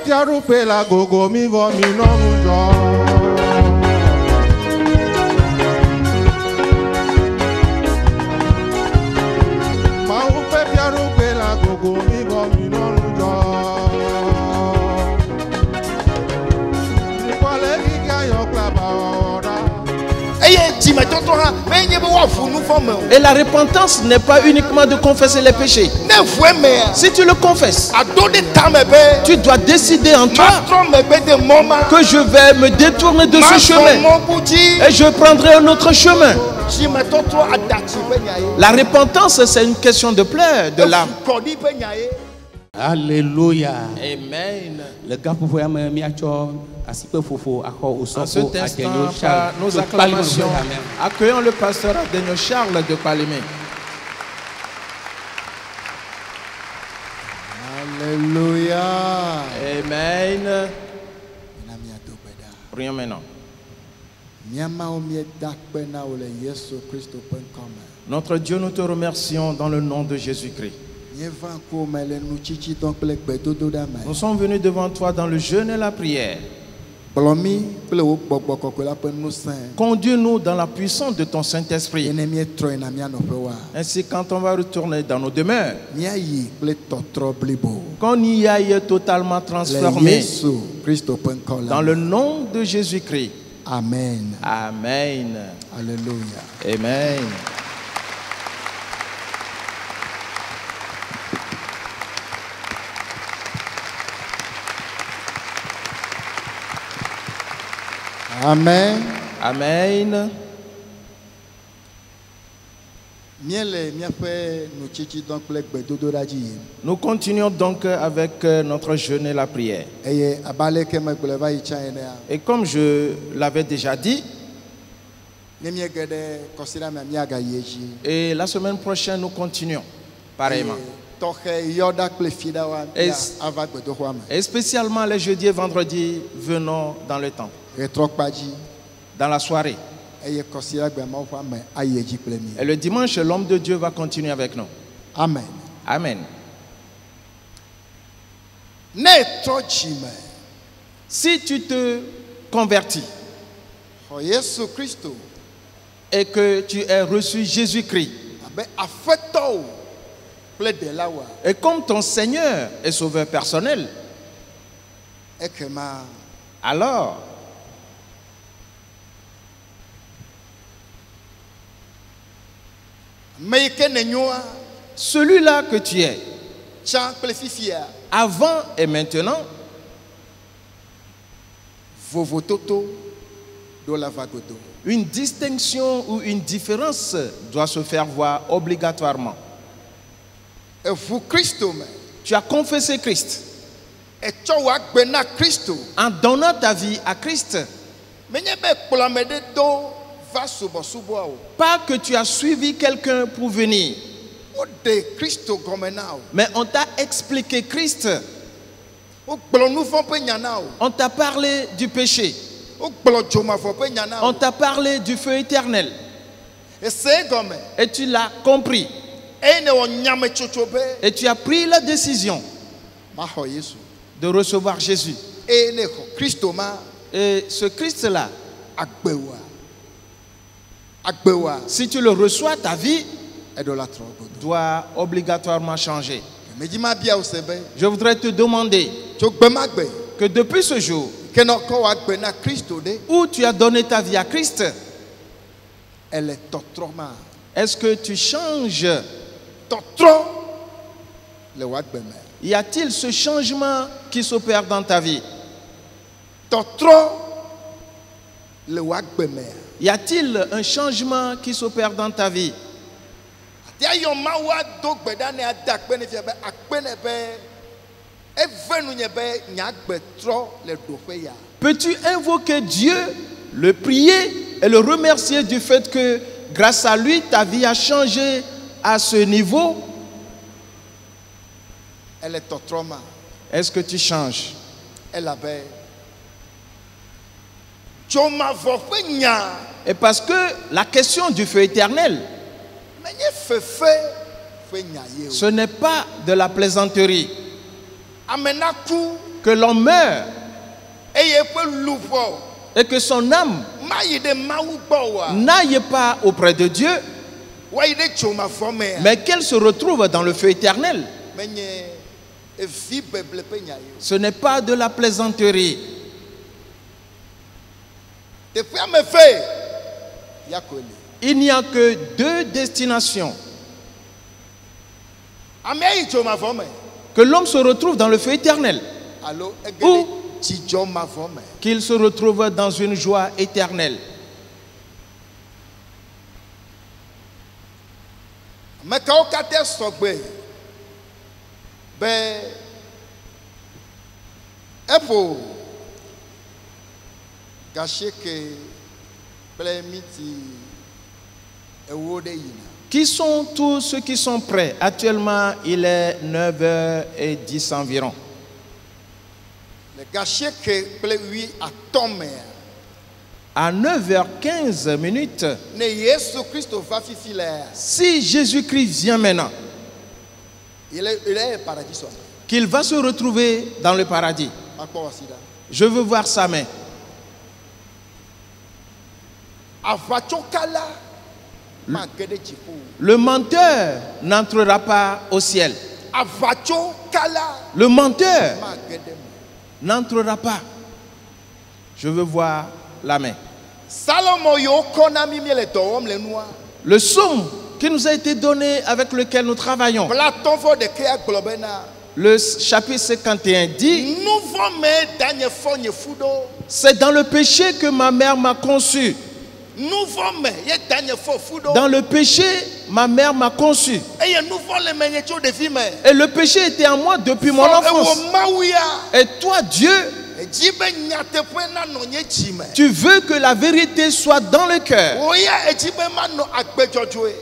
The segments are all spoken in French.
tiarupe la gogo mi vo mi no mujo. Ma upe tiarupe la gogo mi vo mi no mujo. Ni kwale giga yo klaba ora. Et la repentance n'est pas uniquement de confesser les péchés. Si tu le confesses, tu dois décider en toi que je vais me détourner de ce chemin et je prendrai un autre chemin. La repentance, c'est une question de pleurs de l'âme. Alléluia. Amen. Le gars pour voir en cet instant, par nos acclamations, accueillons le pasteur Adenio Charles de Palimé. Alléluia. Amen. Prions maintenant. Notre Dieu, nous te remercions dans le nom de Jésus-Christ. Nous sommes venus devant toi dans le jeûne et la prière. Conduis-nous dans la puissance de ton Saint-Esprit. Ainsi, quand on va retourner dans nos demeures, qu'on y aille totalement transformé dans le nom de Jésus-Christ. Amen. Amen. Alléluia. Amen. Amen. Amen. Nous continuons donc avec notre jeûne et la prière. Et comme je l'avais déjà dit, et la semaine prochaine nous continuons pareillement. Et spécialement les jeudis et vendredis, venons dans le temple, dans la soirée. Et le dimanche, l'homme de Dieu va continuer avec nous. Amen. Amen. Si tu te convertis et que tu as reçu Jésus-Christ, et comme ton Seigneur est sauveur personnel, alors celui-là que tu es, avant et maintenant, une distinction ou une différence doit se faire voir obligatoirement. Tu as confessé Christ en donnant ta vie à Christ. Pas que tu as suivi quelqu'un pour venir, mais on t'a expliqué Christ. On t'a parlé du péché. On t'a parlé du feu éternel. Et tu l'as compris. Et tu as pris la décision de recevoir Jésus. Et ce Christ-là, si tu le reçois, ta vie doit obligatoirement changer. Je voudrais te demander que depuis ce jour où tu as donné ta vie à Christ, est-ce que tu changes? Y a-t-il ce changement qui s'opère dans ta vie? Y a-t-il un changement qui s'opère dans ta vie? Peux-tu invoquer Dieu, le prier et le remercier du fait que grâce à lui, ta vie a changé à ce niveau? Est-ce que tu changes? Et parce que la question du feu éternel, ce n'est pas de la plaisanterie. que l'on meurt et que son âme n'aille pas auprès de Dieu, mais qu'elle se retrouve dans le feu éternel. Ce n'est pas de la plaisanterie. Il n'y a que deux destinations. Que l'homme se retrouve dans le feu éternel ou qu'il se retrouve dans une joie éternelle. Qui sont tous ceux qui sont prêts? Actuellement, il est 9h10 environ. À 9h15 minutes, si Jésus-Christ vient maintenant, qu'il va se retrouver dans le paradis. Je veux voir sa main. Le menteur n'entrera pas au ciel. Le menteur n'entrera pas. Je veux voir la main. Le psaume qui nous a été donné, avec lequel nous travaillons, le chapitre 51 dit: c'est dans le péché que ma mère m'a conçu. Dans le péché, ma mère m'a conçu. Et le péché était en moi depuis mon enfance. Et toi, Dieu, tu veux que la vérité soit dans le cœur.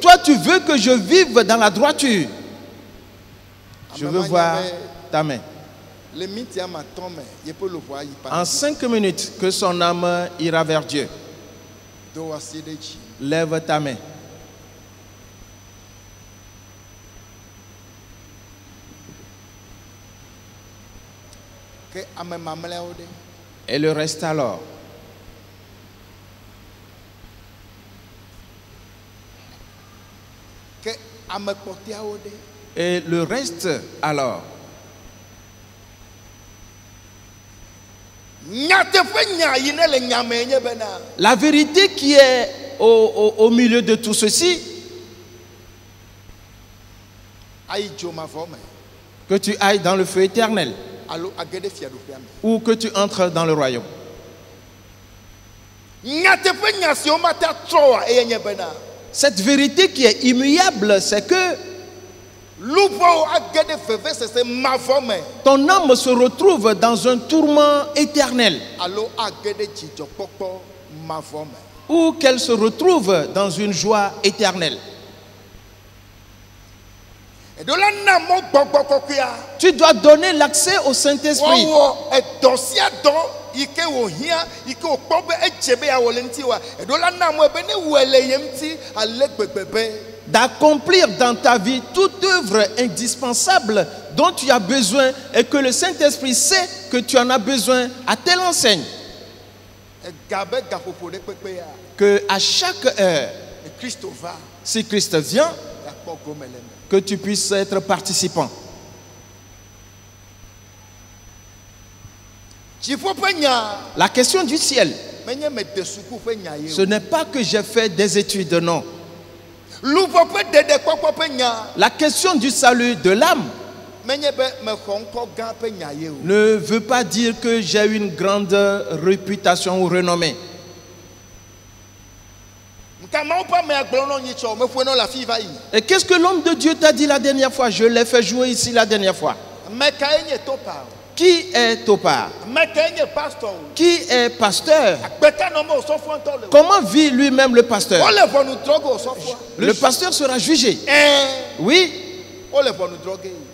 Toi, tu veux que je vive dans la droiture. Je veux voir ta main. En 5 minutes, que son âme ira vers Dieu. Lève ta main. Et le reste alors? Et le reste alors? La vérité qui est au milieu de tout ceci, que tu ailles dans le feu éternel ou que tu entres dans le royaume. Cette vérité qui est immuable, c'est que ton âme se retrouve dans un tourment éternel ou qu'elle se retrouve dans une joie éternelle. Tu dois donner l'accès au Saint-Esprit. D'accomplir dans ta vie toute œuvre indispensable dont tu as besoin et que le Saint-Esprit sait que tu en as besoin à telle enseigne. Que à chaque heure, si Christ vient, que tu puisses être participant. La question du ciel, ce n'est pas que j'ai fait des études, non. La question du salut de l'âme ne veut pas dire que j'ai une grande réputation ou renommée. Et qu'est-ce que l'homme de Dieu t'a dit la dernière fois? Je l'ai fait jouer ici la dernière fois. Qui est Topar? Qui est pasteur? Comment vit lui-même le pasteur? Le pasteur sera jugé. Oui,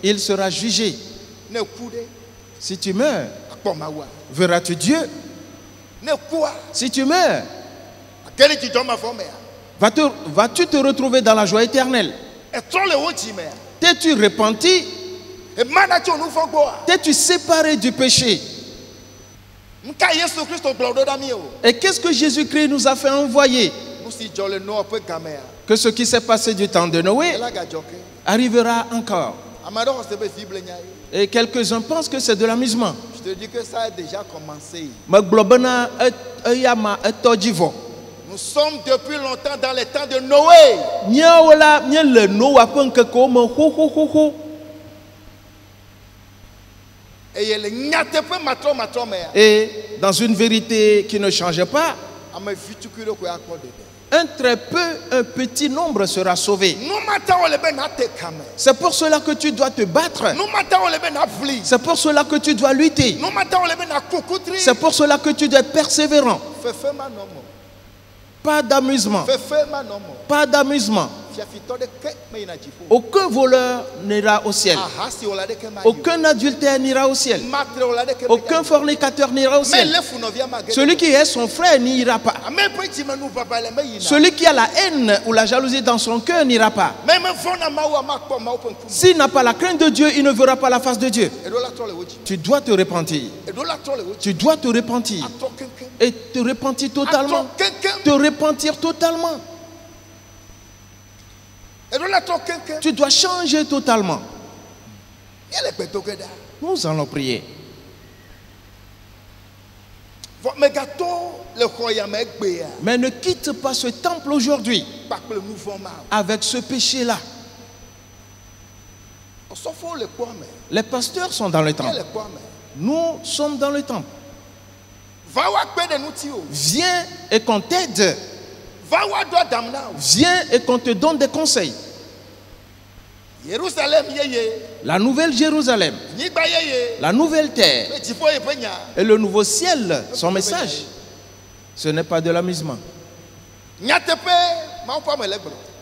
il sera jugé. Si tu meurs, verras-tu Dieu? Si tu meurs, vas-tu te retrouver dans la joie éternelle? T'es-tu repenti? T'es-tu séparé du péché? Et qu'est-ce que Jésus-Christ nous a fait envoyer? Que ce qui s'est passé du temps de Noé arrivera encore. Et quelques-uns pensent que c'est de l'amusement. Je te dis que ça a déjà commencé. Nous sommes depuis longtemps dans les temps de Noé. Et dans une vérité qui ne change pas, un très peu, un petit nombre sera sauvé. C'est pour cela que tu dois te battre. C'est pour cela que tu dois lutter. C'est pour cela que tu dois être persévérant. Pas d'amusement. Pas d'amusement. Aucun voleur n'ira au ciel. Aucun adultère n'ira au ciel. Aucun fornicateur n'ira au ciel. Celui qui est son frère n'ira pas. Celui qui a la haine ou la jalousie dans son cœur n'ira pas. S'il n'a pas la crainte de Dieu, il ne verra pas la face de Dieu. Tu dois te repentir. Tu dois te repentir. Et te repentir totalement. Te repentir totalement. Tu dois changer totalement. Nous allons prier. Mais ne quitte pas ce temple aujourd'hui avec ce péché-là. Les pasteurs sont dans le temple. Nous sommes dans le temple. Viens et qu'on t'aide. Viens et qu'on te donne des conseils. La nouvelle Jérusalem, la nouvelle terre et le nouveau ciel, son message, ce n'est pas de l'amusement.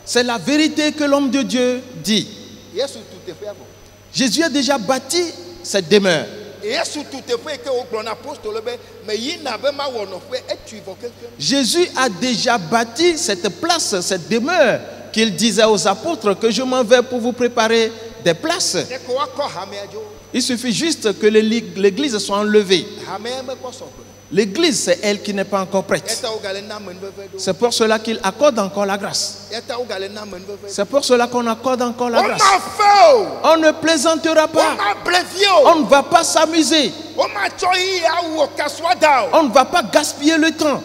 C'est la vérité que l'homme de Dieu dit. Jésus a déjà bâti cette demeure. Jésus a déjà bâti cette place, cette demeure qu'il disait aux apôtres que je m'en vais pour vous préparer des places. Il suffit juste que l'église soit enlevée. L'église, c'est elle qui n'est pas encore prête. C'est pour cela qu'il accorde encore la grâce. C'est pour cela qu'on accorde encore la grâce. On ne plaisantera pas. On ne va pas s'amuser. On ne va pas gaspiller le temps.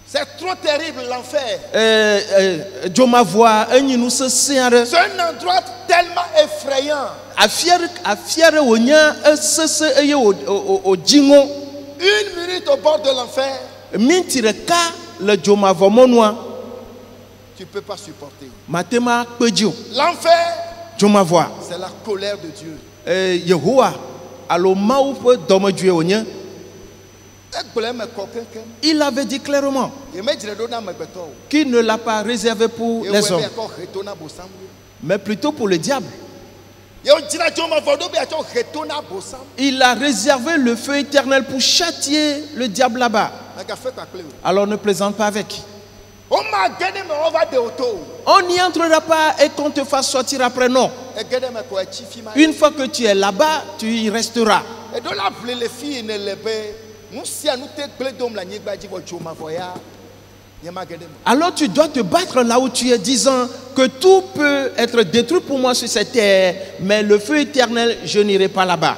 C'est trop terrible l'enfer. C'est un endroit tellement effrayant. Une minute au bord de l'enfer, tu ne peux pas supporter. L'enfer, c'est la colère de Dieu. Il avait dit clairement qu'il ne l'a pas réservé pour les hommes, mais plutôt pour le diable. Il a réservé le feu éternel pour châtier le diable là-bas. Alors ne plaisante pas avec. On n'y entrera pas et qu'on te fasse sortir après, non. Une fois que tu es là-bas, tu y resteras. Alors tu dois te battre là où tu es, disant que tout peut être détruit pour moi sur cette terre, mais le feu éternel, je n'irai pas là-bas.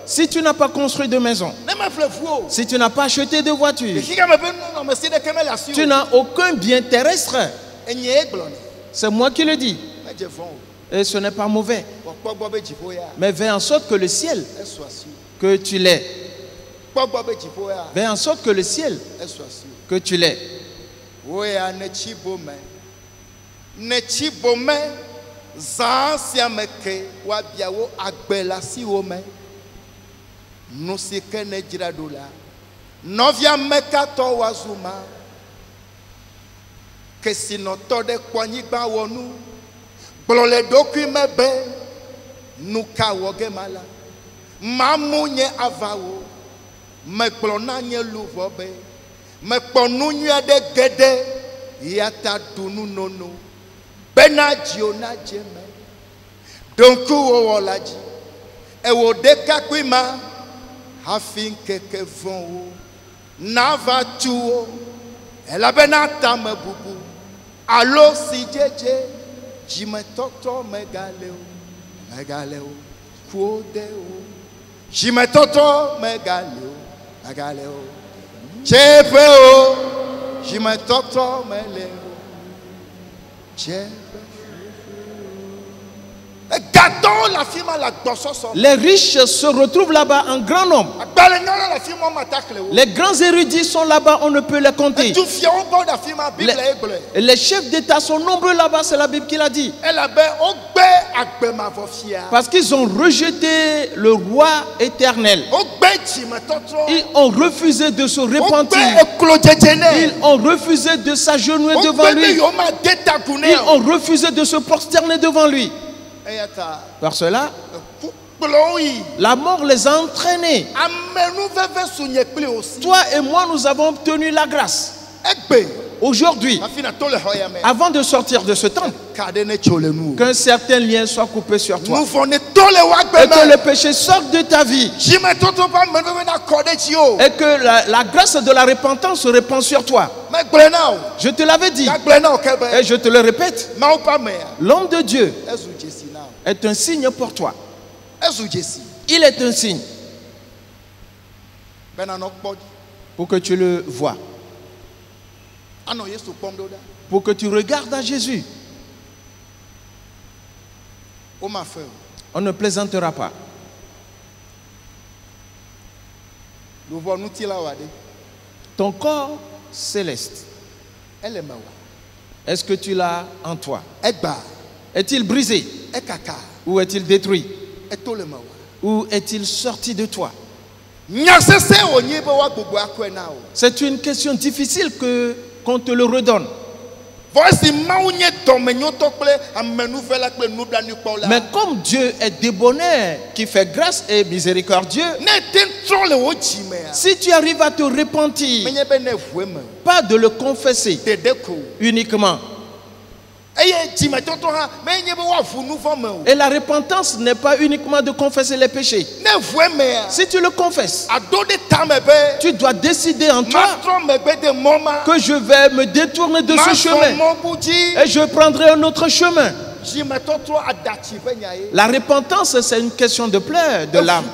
Si tu n'as pas construit de maison, si tu n'as pas acheté de voiture, tu n'as aucun bien terrestre. C'est moi qui le dis. Et ce n'est pas mauvais. Mais fais en sorte que le ciel, que tu l'aies. Fais en sorte que le ciel, que tu l'aies. Pour les documents, nous kawogemala. Mamounye avao, me plonanye louvobe, Me kponu de gede yata dunu nono bena jiona jeme donku wo wolaji e wo de kakwima hafin keke von nava tuo ela bena tame bubu alo si jeje jime toto megaleo kuodeo jime toto megaleo chepeo jime toto meleo chepe. Les riches se retrouvent là-bas en grand nombre. Les grands érudits sont là-bas, on ne peut les compter. Les chefs d'État sont nombreux là-bas, c'est la Bible qui l'a dit. Parce qu'ils ont rejeté le roi éternel. Ils ont refusé de se repentir. Ils ont refusé de s'agenouiller devant lui. Ils ont refusé de se prosterner devant lui. Par cela, la mort les a entraînés. Toi et moi, nous avons obtenu la grâce. Aujourd'hui, avant de sortir de ce temps, qu'un certain lien soit coupé sur toi et que le péché sorte de ta vie et que la grâce de la repentance se répand sur toi. Je te l'avais dit et je te le répète, l'homme de Dieu est un signe pour toi. Il est un signe pour que tu le vois, pour que tu regardes à Jésus. On ne plaisantera pas. Ton corps céleste, est-ce que tu l'as en toi? Est-il brisé? Ou est-il détruit? Ou est-il sorti de toi? C'est une question difficile qu'on te le redonne. Mais comme Dieu est débonnaire, qui fait grâce et miséricordieux, si tu arrives à te repentir, pas de le confesser uniquement. Et la repentance n'est pas uniquement de confesser les péchés. Si tu le confesses, tu dois décider en toi que je vais me détourner de ce chemin et je prendrai un autre chemin. La repentance, c'est une question de pleurs de l'âme.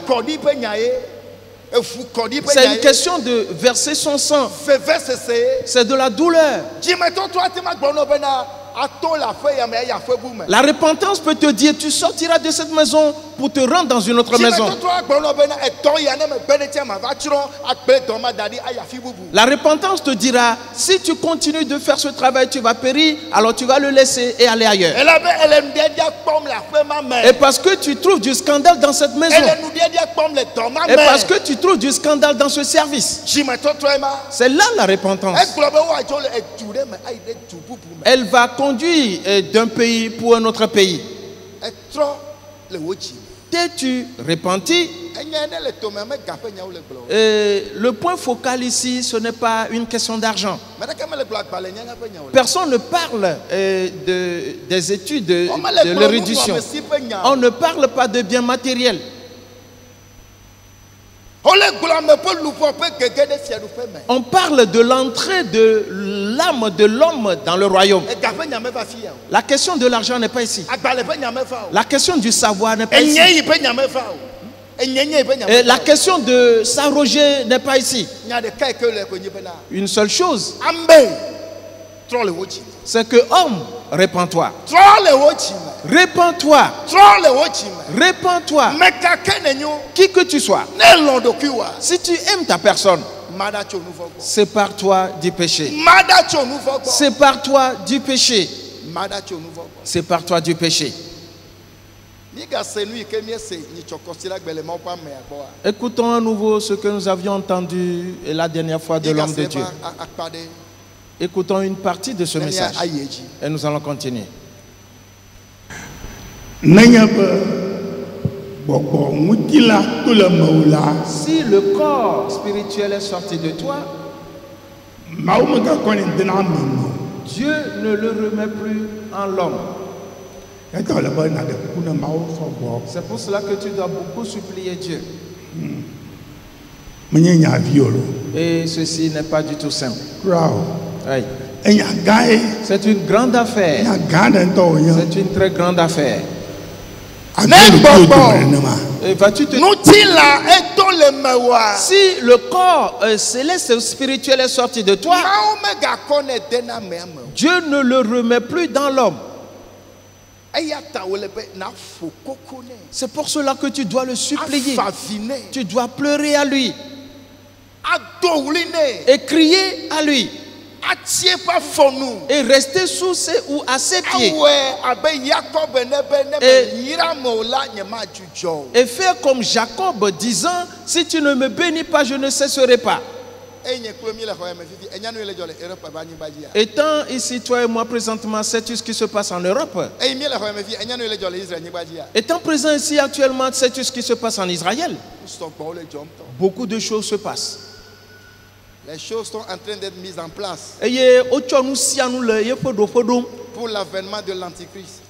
C'est une question de verser son sang. C'est de la douleur. La repentance peut te dire tu sortiras de cette maison pour te rendre dans une autre maison. La repentance te dira si tu continues de faire ce travail tu vas périr, alors tu vas le laisser et aller ailleurs. Et parce que tu trouves du scandale dans cette maison, et parce que tu trouves du scandale dans ce service, c'est là la repentance. Elle va conduire d'un pays pour un autre pays. T'es-tu repenti? Le point focal ici, ce n'est pas une question d'argent. Personne ne parle des études de l'érudition. On ne parle pas de biens matériels. On parle de l'entrée de l'âme de l'homme dans le royaume. La question de l'argent n'est pas ici. La question du savoir n'est pas ici. Et la question de s'arroger n'est pas ici. Une seule chose, c'est que homme, répands-toi. Répands-toi. Répands-toi. Qui que tu sois. Si tu aimes ta personne, sépare-toi du péché. Sépare-toi du péché. Sépare-toi du péché. Écoutons à nouveau ce que nous avions entendu la dernière fois de l'homme de Dieu. Écoutons une partie de ce message et nous allons continuer. Si le corps spirituel est sorti de toi, Dieu ne le remet plus en l'homme. C'est pour cela que tu dois beaucoup supplier Dieu. Et ceci n'est pas du tout simple. Oui. C'est une grande affaire. C'est une très grande affaire. Et vas-tu te... Si le corps céleste et spirituel est sorti de toi, Dieu ne le remet plus dans l'homme. C'est pour cela que tu dois le supplier. Tu dois pleurer à lui et crier à lui et rester sous ses ou à ses pieds et faire comme Jacob disant, si tu ne me bénis pas, je ne cesserai pas. Étant ici, toi et moi présentement, sais-tu ce qui se passe en Europe? Étant présent ici actuellement, sais-tu ce qui se passe en Israël? Beaucoup de choses se passent. Les choses sont en train d'être mises en place pour l'avènement de l'Antichrist.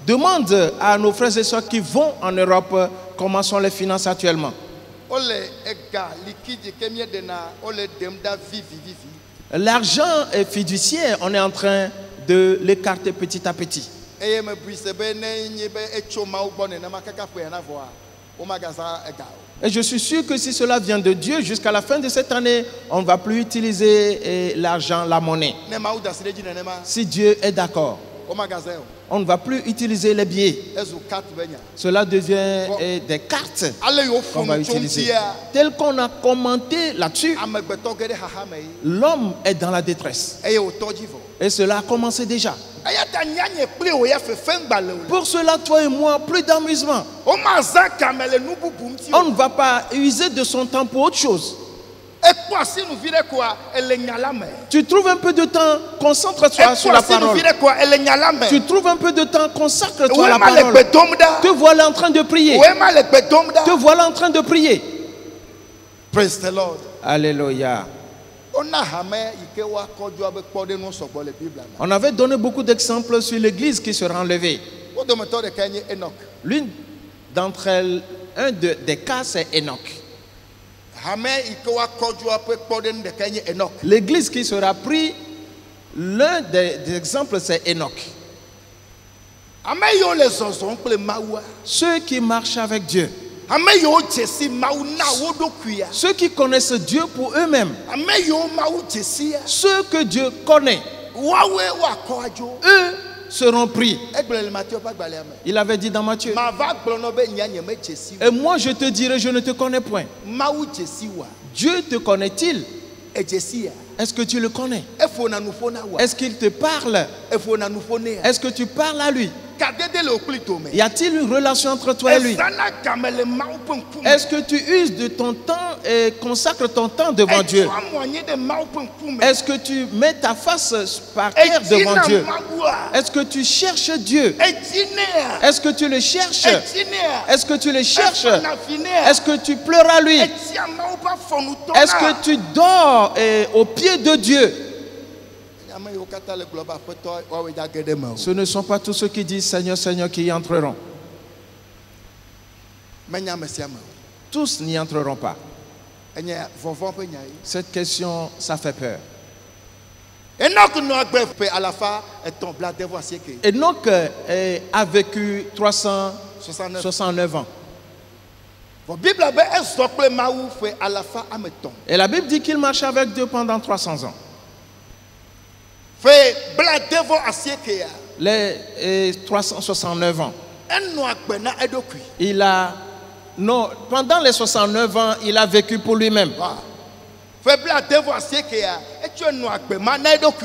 Demande à nos frères et sœurs qui vont en Europe comment sont les finances actuellement. L'argent fiduciaire, on est en train de l'écarter petit à petit. Et je suis sûr que si cela vient de Dieu, jusqu'à la fin de cette année, on ne va plus utiliser l'argent, la monnaie. Si Dieu est d'accord, on ne va plus utiliser les billets. Cela devient des cartes qu'on va utiliser. Tel qu'on a commenté là-dessus, l'homme est dans la détresse. Et cela a commencé déjà. Pour cela, toi et moi, plus d'amusement. On ne va pas user de son temps pour autre chose. Tu trouves un peu de temps, concentre-toi sur la parole. Tu trouves un peu de temps, consacre-toi à la parole. Te voilà en train de prier. Te voilà en train de prier. Praise the Lord. Alléluia. On avait donné beaucoup d'exemples sur l'église qui sera enlevée. L'une d'entre elles, un des cas, c'est Enoch. L'église qui sera prise, l'un des exemples, c'est Enoch. Ceux qui marchent avec Dieu. Ceux qui connaissent Dieu pour eux-mêmes. Ceux que Dieu connaît. Eux seront pris. Il avait dit dans Matthieu. Et moi je te dirai, je ne te connais point. Dieu te connaît-il? Est-ce que tu le connais? Est-ce qu'il te parle? Est-ce que tu parles à lui? Y a-t-il une relation entre toi et lui? Est-ce que tu uses de ton temps et consacres ton temps devant Dieu? Est-ce que tu mets ta face par terre devant Dieu? Est-ce que tu cherches Dieu? Est-ce que tu le cherches? Est-ce que tu le cherches? Est-ce que tu pleures à lui? Est-ce que tu dors au pied de Dieu? Ce ne sont pas tous ceux qui disent Seigneur, Seigneur qui y entreront. Tous n'y entreront pas. Cette question, ça fait peur. Enoch a vécu 369 ans. Et la Bible dit qu'il marchait avec Dieu pendant 300 ans. Les 369 ans. Pendant les 69 ans, il a vécu pour lui-même.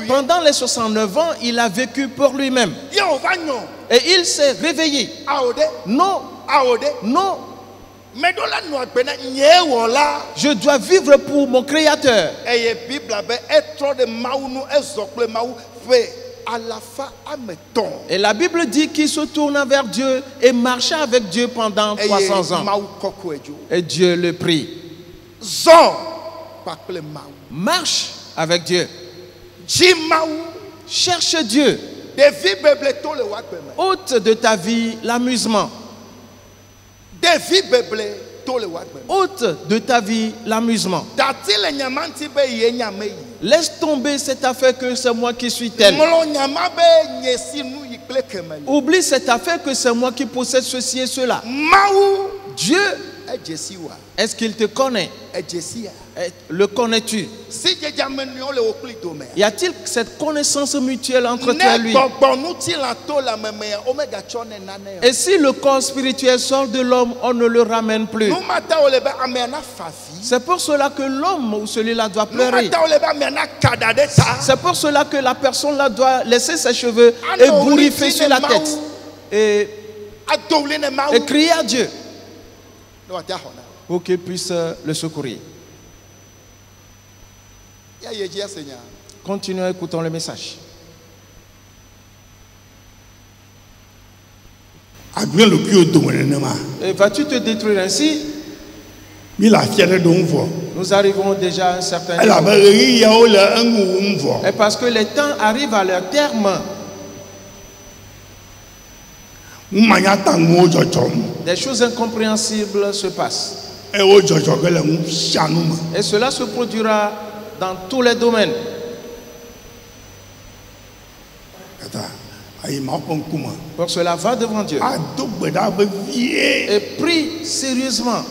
Pendant les 69 ans, il a vécu pour lui-même. Et il s'est réveillé. Non. Non. Je dois vivre pour mon Créateur. Et la Bible dit qu'il se tourna vers Dieu et marcha avec Dieu pendant 300 ans. Et Dieu le prie. Marche avec Dieu. Cherche Dieu. Ôte de ta vie l'amusement. Ôte de ta vie l'amusement. Laisse tomber cette affaire que c'est moi qui suis tel. Oublie cette affaire que c'est moi qui possède ceci et cela. Dieu, est-ce qu'il te connaît? Le connais-tu? Y a-t-il cette connaissance mutuelle entre toi et lui? Et si le corps spirituel sort de l'homme, on ne le ramène plus. C'est pour cela que l'homme ou celui-là doit pleurer. C'est pour cela que la personne-là doit laisser ses cheveux et bourrifer sur la tête et crier à Dieu pour qu'il puisse le secourir. Continuons, écoutons le message. Et vas-tu te détruire ainsi? Nous arrivons déjà à un certain niveau. Et parce que les temps arrivent à leur terme. Des choses incompréhensibles se passent. Et cela se produira dans tous les domaines. Pour cela, va devant Dieu et prie sérieusement.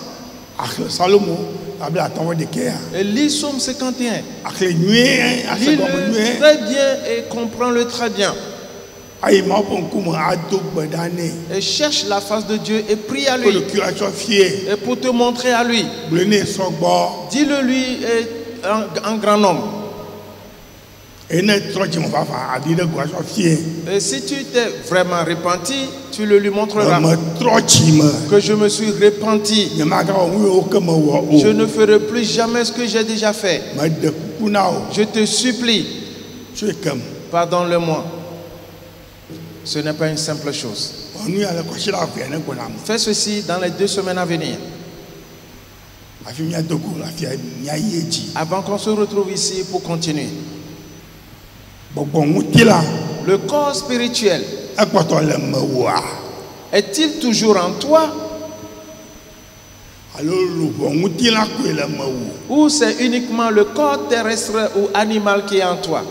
Et lis Psaume 51. Lis-le très bien et comprends-le très bien. Et cherche la face de Dieu et prie à lui. Et pour te montrer à lui. Dis-le lui un grand nombre. Et si tu t'es vraiment repenti, tu le lui montreras. Que je me suis repenti. Je ne ferai plus jamais ce que j'ai déjà fait. Je te supplie. Pardonne-le-moi. Ce n'est pas une simple chose. Fais ceci dans les 2 semaines à venir. Avant qu'on se retrouve ici pour continuer. Le corps spirituel est-il toujours en toi? Ou c'est uniquement le corps terrestre ou animal qui est en toi?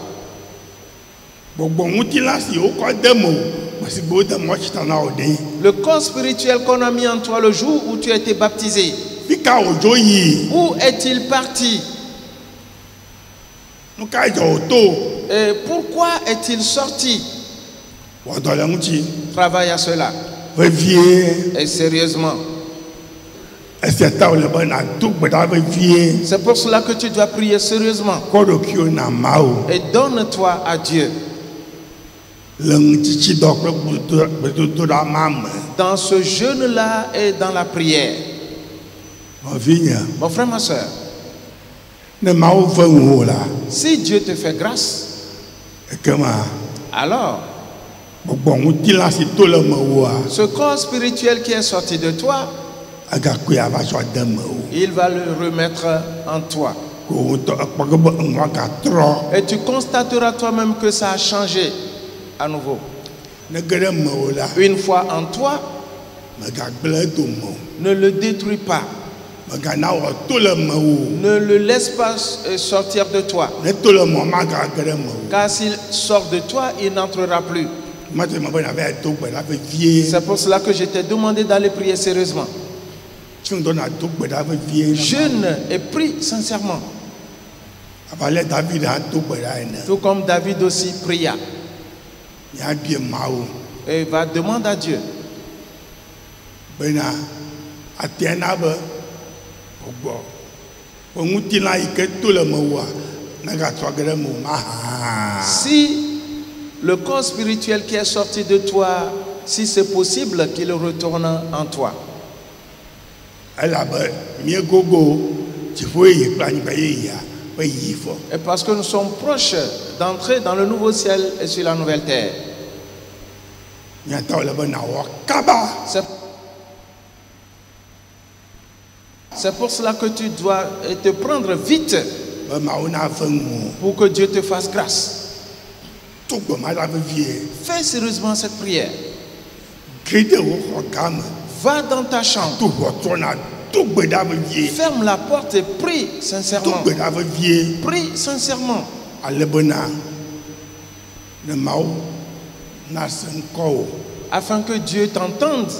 Le corps spirituel qu'on a mis en toi le jour où tu as été baptisé, où est-il parti? Et pourquoi est-il sorti? Travaille à cela. Et sérieusement. C'est pour cela que tu dois prier sérieusement. Et donne-toi à Dieu. Dans ce jeûne-là et dans la prière. Mon frère, ma soeur. Si Dieu te fait grâce, alors ce corps spirituel qui est sorti de toi, il va le remettre en toi. Et tu constateras toi-même que ça a changé à nouveau. Une fois en toi, ne le détruis pas. Ne le laisse pas sortir de toi. Car s'il sort de toi, il n'entrera plus. C'est pour cela que je t'ai demandé d'aller prier sérieusement. Jeûne et prie sincèrement. Tout comme David aussi pria. Et va demander à Dieu. Si le corps spirituel qui est sorti de toi, si c'est possible qu'il retourne en toi. Et parce que nous sommes proches d'entrer dans le nouveau ciel et sur la nouvelle terre. C'est pour cela que tu dois te prendre vite pour que Dieu te fasse grâce. Fais sérieusement cette prière. Va dans ta chambre. Ferme la porte et prie sincèrement. Prie sincèrement. Afin que Dieu t'entende.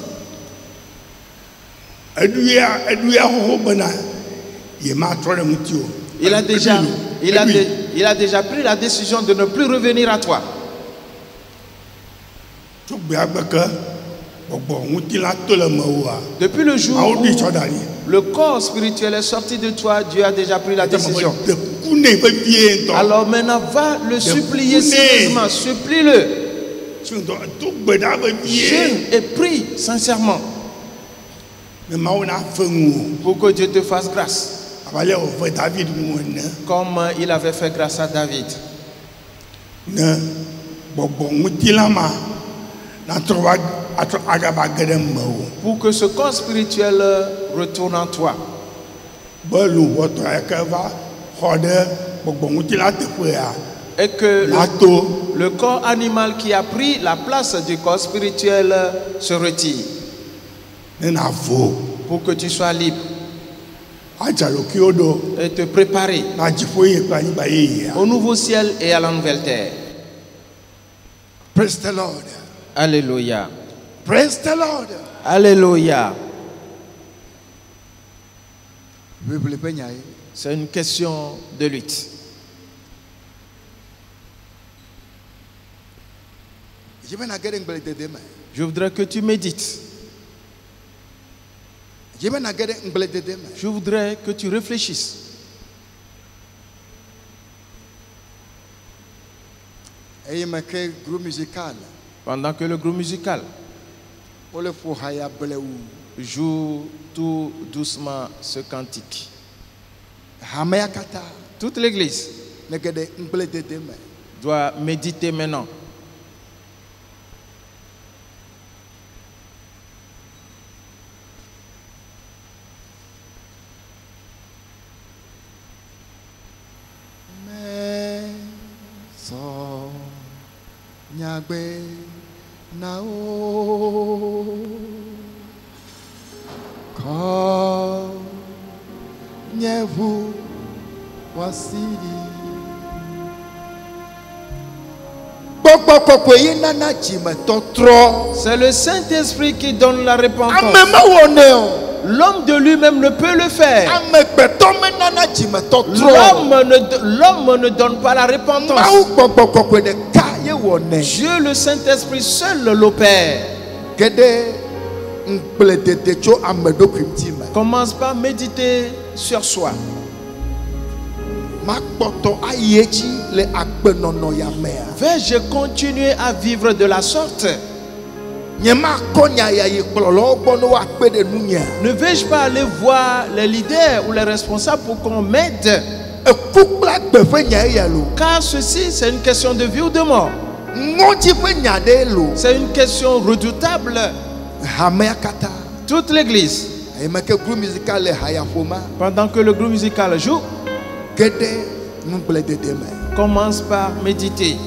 Il a déjà pris la décision de ne plus revenir à toi. Depuis le jour où le corps spirituel est sorti de toi, Dieu a déjà pris la décision. Alors maintenant, va le supplier sérieusement, supplie-le. Jeûne et prie sincèrement pour que Dieu te fasse grâce, comme il avait fait grâce à David. Pour que ce corps spirituel retourne en toi. Et que le corps animal qui a pris la place du corps spirituel se retire. Pour que tu sois libre. Et te préparer au nouveau ciel et à la nouvelle terre. Praise the Lord. Alléluia. Praise the Lord. Alléluia. C'est une question de lutte. Je voudrais que tu médites. Je voudrais que tu réfléchisses. Pendant que le groupe musical joue tout doucement ce cantique, toute l'église doit méditer maintenant. C'est le Saint-Esprit qui donne la repentance. L'homme de lui-même ne peut le faire. L'homme ne donne pas la repentance. Dieu, le Saint-Esprit seul l'opère. Commence par méditer sur soi. Vais-je continuer à vivre de la sorte? Ne vais-je pas aller voir les leaders ou les responsables pour qu'on m'aide? Car ceci, c'est une question de vie ou de mort. C'est une question redoutable. Toute l'église, pendant que le groupe musical joue, commence par méditer.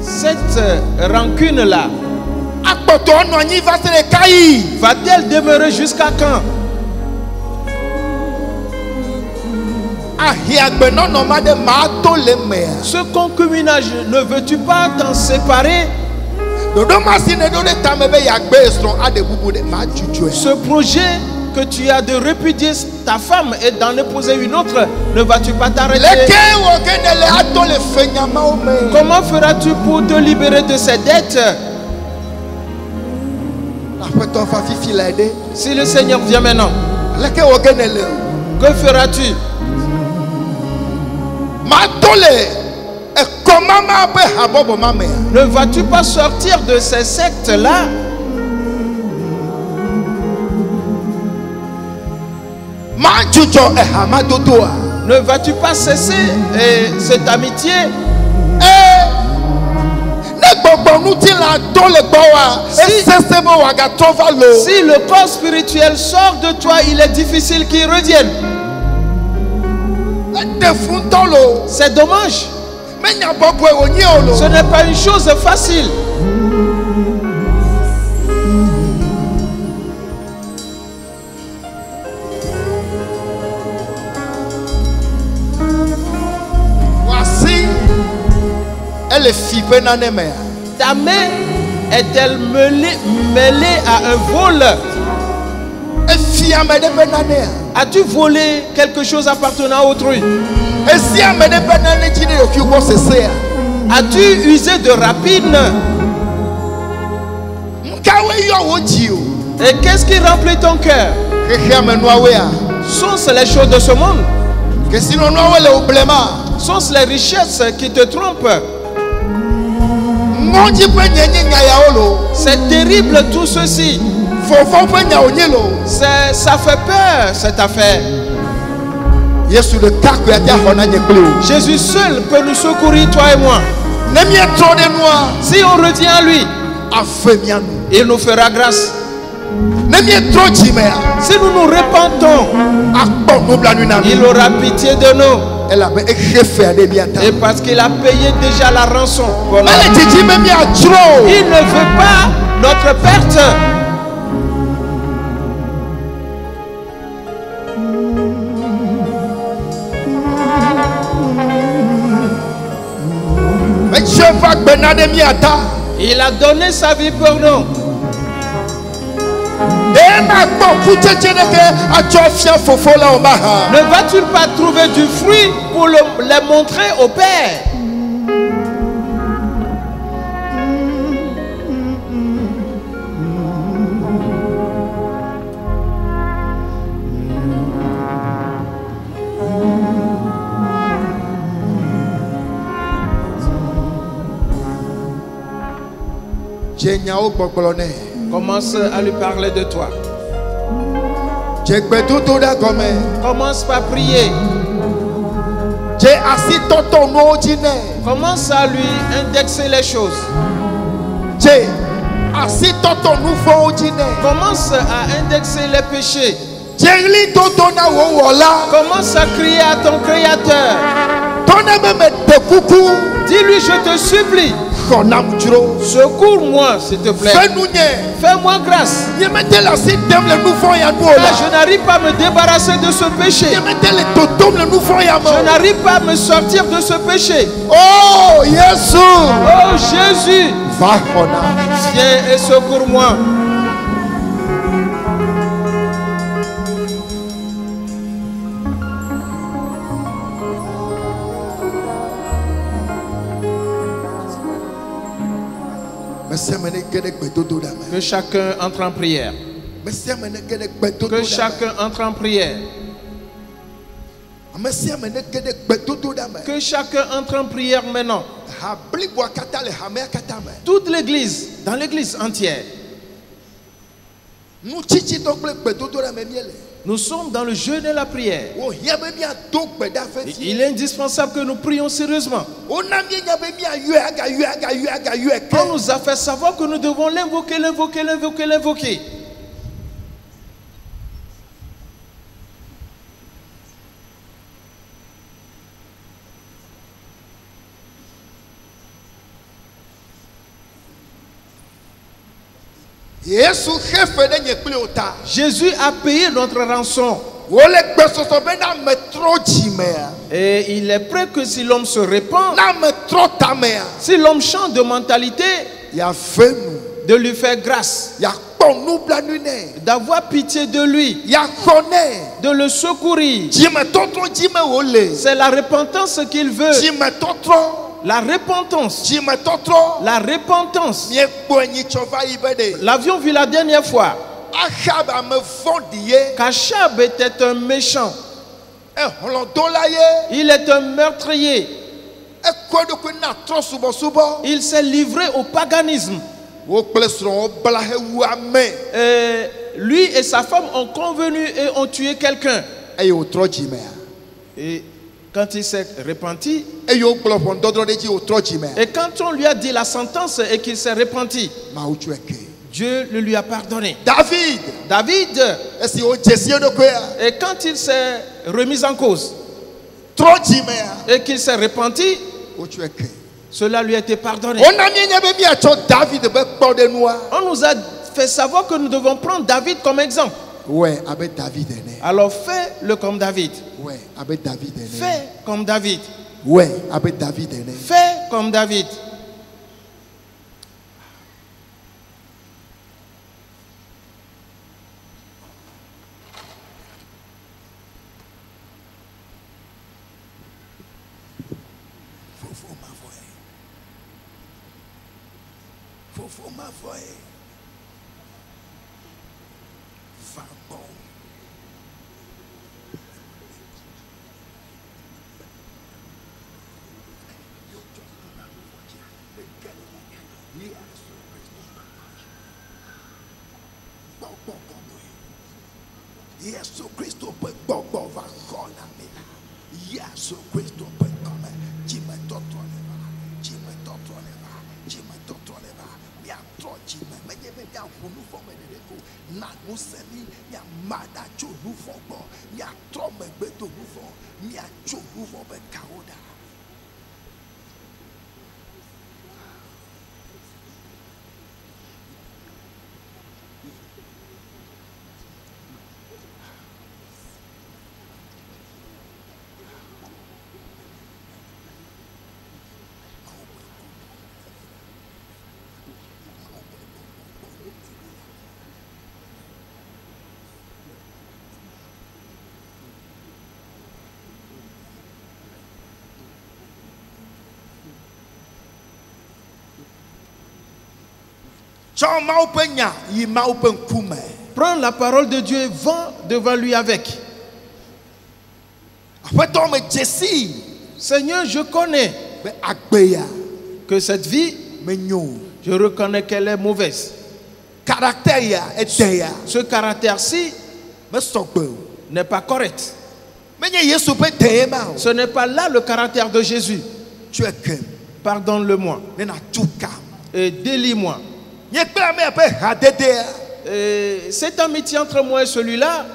Cette rancune-là va-t-elle demeurer jusqu'à quand? Ce concubinage, ne veux-tu pas t'en séparer? Ce projet que tu as de répudier ta femme et d'en épouser une autre, ne vas-tu pas t'arrêter? Comment feras-tu pour te libérer de ces dettes? Si le Seigneur vient maintenant, que feras-tu? Ne vas-tu pas sortir de ces sectes-là? Ne vas-tu pas cesser cette amitié? Si le corps spirituel sort de toi, il est difficile qu'il revienne. C'est dommage. Ce n'est pas une chose facile. Ta main est-elle mêlée à un vol? As-tu volé quelque chose appartenant à autrui? As-tu usé de rapine? Et qu'est-ce qui remplit ton cœur? Sont-ce les choses de ce monde? Sont-ce les richesses qui te trompent? C'est terrible tout ceci. Ça fait peur cette affaire. Jésus seul peut nous secourir, toi et moi. Si on revient à lui, il nous fera grâce. Si nous nous repentons, il aura pitié de nous. Et parce qu'il a payé déjà la rançon pour la... Il ne veut pas notre perte. Il a donné sa vie pour nous. Ne vas-tu pas trouver du fruit pour les montrer au Père? Commence à lui parler de toi. Commence par prier. Commence à lui indexer les choses. Commence à indexer les péchés. Commence à crier à ton Créateur. Dis-lui, je te supplie, secours-moi s'il te plaît. Fais-moi grâce. Je n'arrive pas à me débarrasser de ce péché. Je n'arrive pas à me sortir de ce péché. Oh Jésus. Oh Jésus. Viens et secours-moi. Que chacun entre en prière. Que chacun entre en prière. Que chacun entre en prière maintenant. Toute l'église, dans l'église entière. Nous sommes dans le jeûne et la prière. Il est indispensable que nous prions sérieusement. On nous a fait savoir que nous devons l'invoquer, l'invoquer, l'invoquer, l'invoquer. Jésus a payé notre rançon. Et il est prêt que si l'homme se répand, si l'homme change de mentalité, de lui faire grâce, d'avoir pitié de lui, de le secourir. C'est la repentance qu'il veut. La repentance. La repentance. L'avion vu la dernière fois qu'Achab était un méchant. Il est un meurtrier. Il s'est livré au paganisme. Lui et sa femme ont convenu et ont tué quelqu'un. Et quand il s'est repenti, et quand on lui a dit la sentence et qu'il s'est repenti, Dieu le lui a pardonné. David, et quand il s'est remis en cause et qu'il s'est repenti, cela lui a été pardonné. On nous a fait savoir que nous devons prendre David comme exemple. Alors fais-le comme David. Fais comme David. Fais comme David. Prends la parole de Dieu et va devant lui avec. Seigneur, je connais que cette vie, je reconnais qu'elle est mauvaise. Ce caractère-ci n'est pas correct. Ce n'est pas là le caractère de Jésus. Pardonne-le-moi et délie-moi. Cette amitié entre moi et celui-là,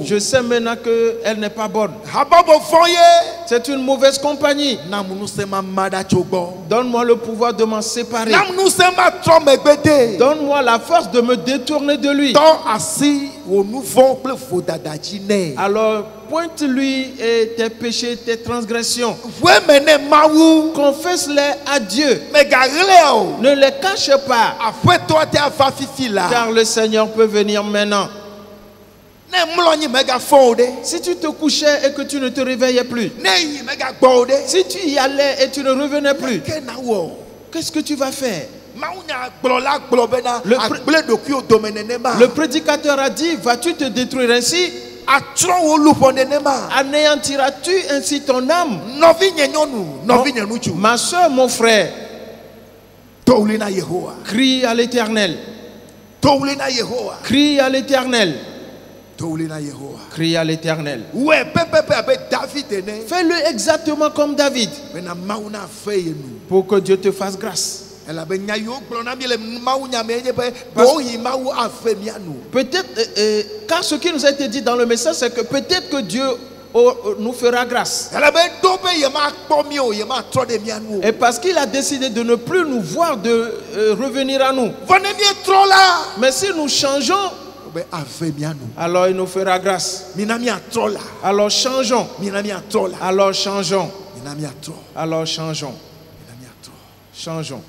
je sais maintenant qu'elle n'est pas bonne. C'est une mauvaise compagnie. Donne-moi le pouvoir de m'en séparer. Donne-moi la force de me détourner de lui. Alors pointe-lui tes péchés, tes transgressions. Confesse-les à Dieu. Ne les cache pas. Car le Seigneur peut venir maintenant. Si tu te couchais et que tu ne te réveillais plus, si tu y allais et tu ne revenais plus, qu'est-ce que tu vas faire? Le prédicateur a dit, vas-tu te détruire ainsi? Anéantiras-tu ainsi ton âme? Ma soeur, mon frère, crie à l'Éternel. Crie à l'Éternel. Crie à l'Éternel. Fais-le exactement comme David, pour que Dieu te fasse grâce. Peut-être, car ce qui nous a été dit dans le message, c'est que peut-être que Dieu nous fera grâce. Et parce qu'il a décidé de ne plus nous voir, de revenir à nous. Mais si nous changeons, alors il nous fera grâce. Alors changeons. Alors changeons. Alors changeons. Changeons.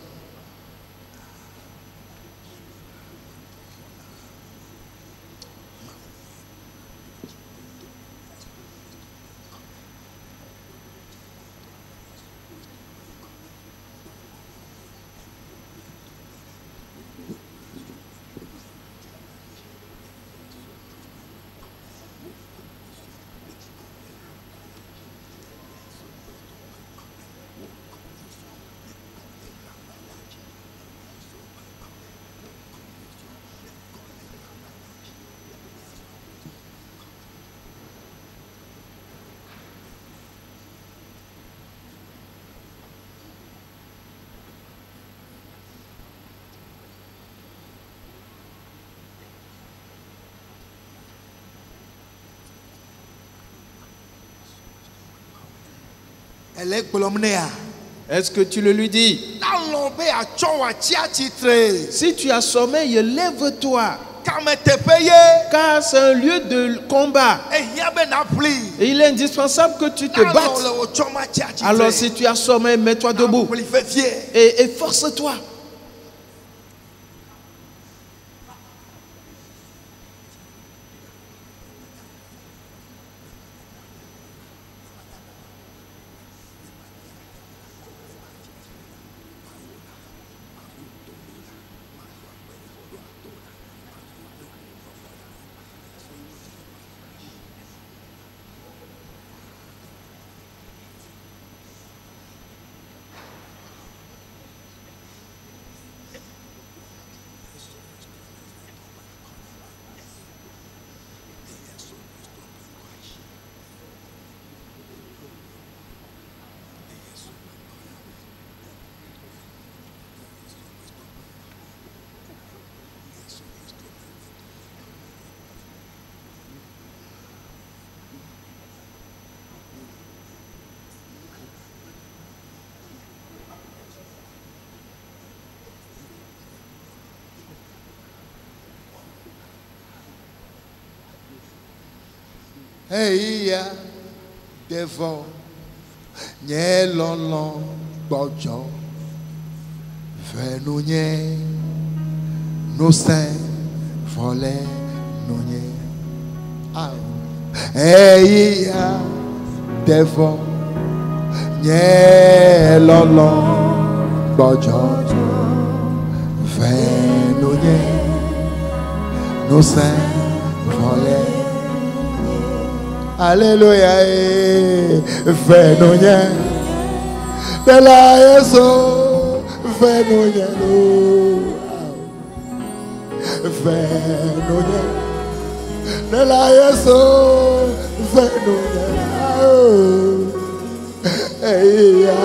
Est-ce que tu le lui dis? Si tu as sommeil, lève-toi. Car c'est un lieu de combat. Et il est indispensable que tu te battes. Alors si tu as sommeil, mets-toi debout. Et force-toi. Hey ya, devant, nye lon bojo, nous nye, nous saint, volé, nous nye. Hey ya, devant, nye lon bojo, nous nye, nous saint, volé. Alléluia, fais-nous de la Yeso, fais-nous de la Yeso, fais-nous et ya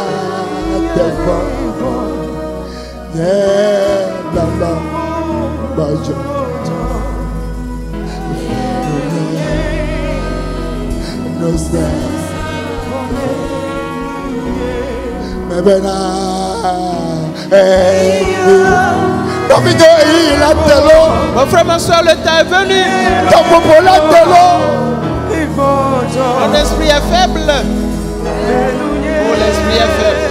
mon frère, ma soeur, le temps est venu. Mon esprit est faible. Oh, l'esprit est faible.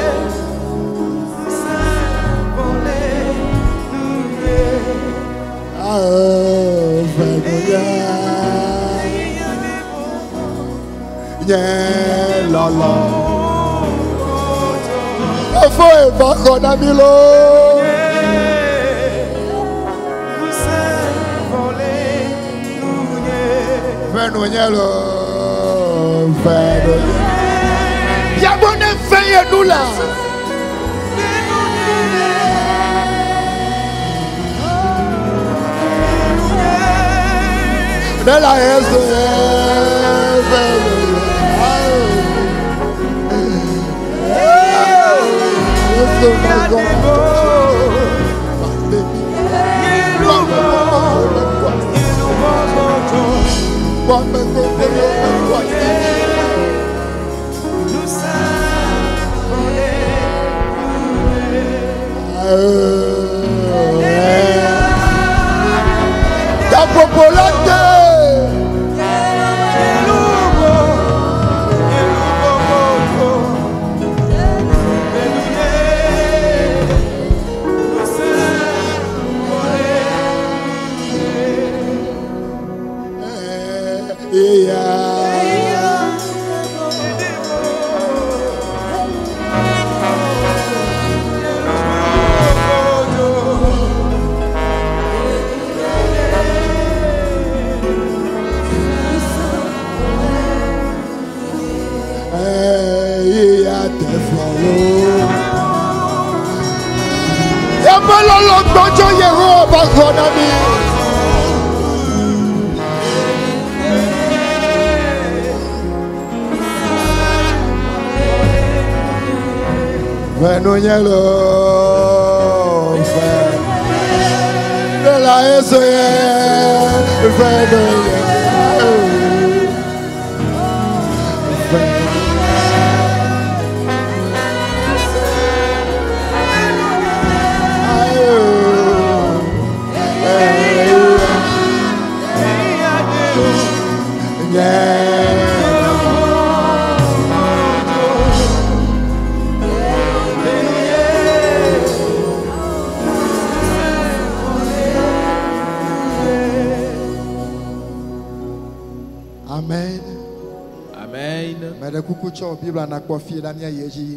Popola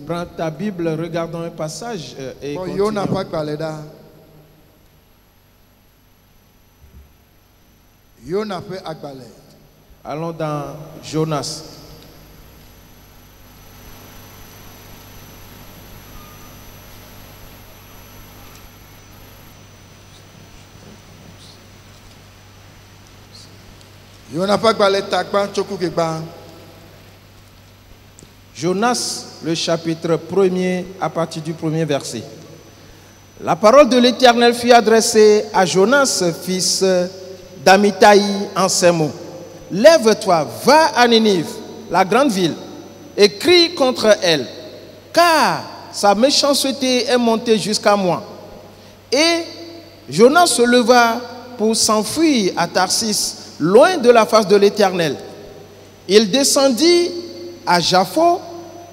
Prends ta Bible, regardons un passage et allons dans Jonas. Jonas, le chapitre 1er, à partir du 1er verset. La parole de l'Éternel fut adressée à Jonas, fils d'Amittai, en ces mots. Lève-toi, va à Ninive, la grande ville, et crie contre elle, car sa méchanceté est montée jusqu'à moi. Et Jonas se leva pour s'enfuir à Tarsis, loin de la face de l'Éternel. Il descendit à Jaffo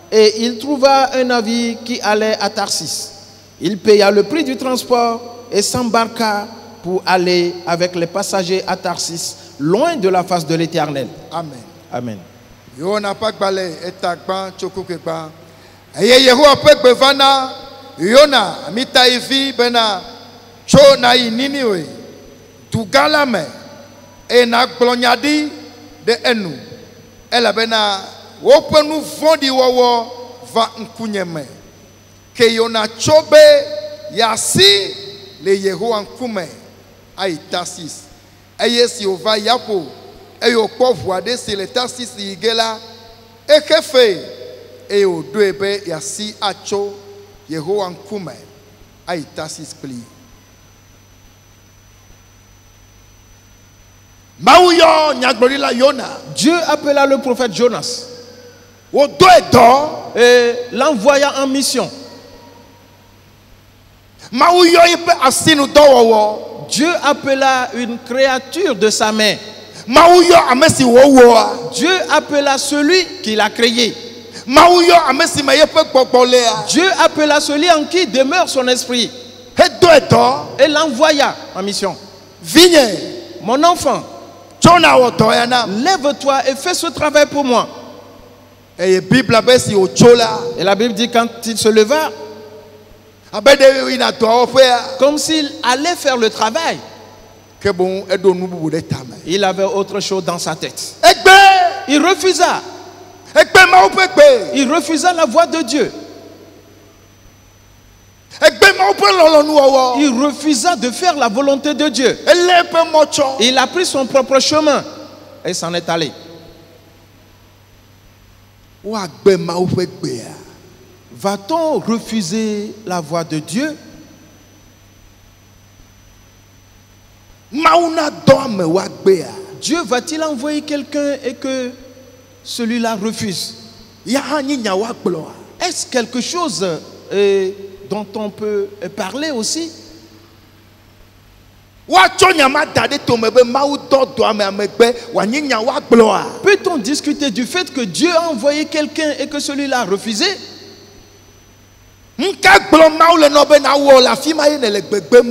et il trouva un navire qui allait à Tarsis. Il paya le prix du transport et s'embarqua pour aller avec les passagers à Tarsis, loin de la face de l'Éternel. Amen. Amen. Wopenu fondi wowo va nkunyeme ke yona chobe yasi le Yehowa nkume ai Tarsis ayesi ova yapo ayo kwovuade se le Tarsis igela ekefe eyo doebe yasi acho Yehowa nkume ai Tarsis pli Mauyo nyaglorila Yona. Dieu appela le prophète Jonas et l'envoya en mission. Dieu appela une créature de sa main. Dieu appela celui qui l'a créé. Dieu appela celui en qui demeure son esprit. Et l'envoya en mission. Mon enfant, lève-toi et fais ce travail pour moi. Et la Bible dit quand il se leva, comme s'il allait faire le travail, il avait autre chose dans sa tête. Il refusa. Il refusa la voix de Dieu. Il refusa de faire la volonté de Dieu. Il a pris son propre chemin et s'en est allé. Va-t-on refuser la voix de Dieu? Dieu va-t-il envoyer quelqu'un et que celui-là refuse? Est-ce quelque chose dont on peut parler aussi? Peut-on discuter du fait que Dieu a envoyé quelqu'un et que celui-là a refusé?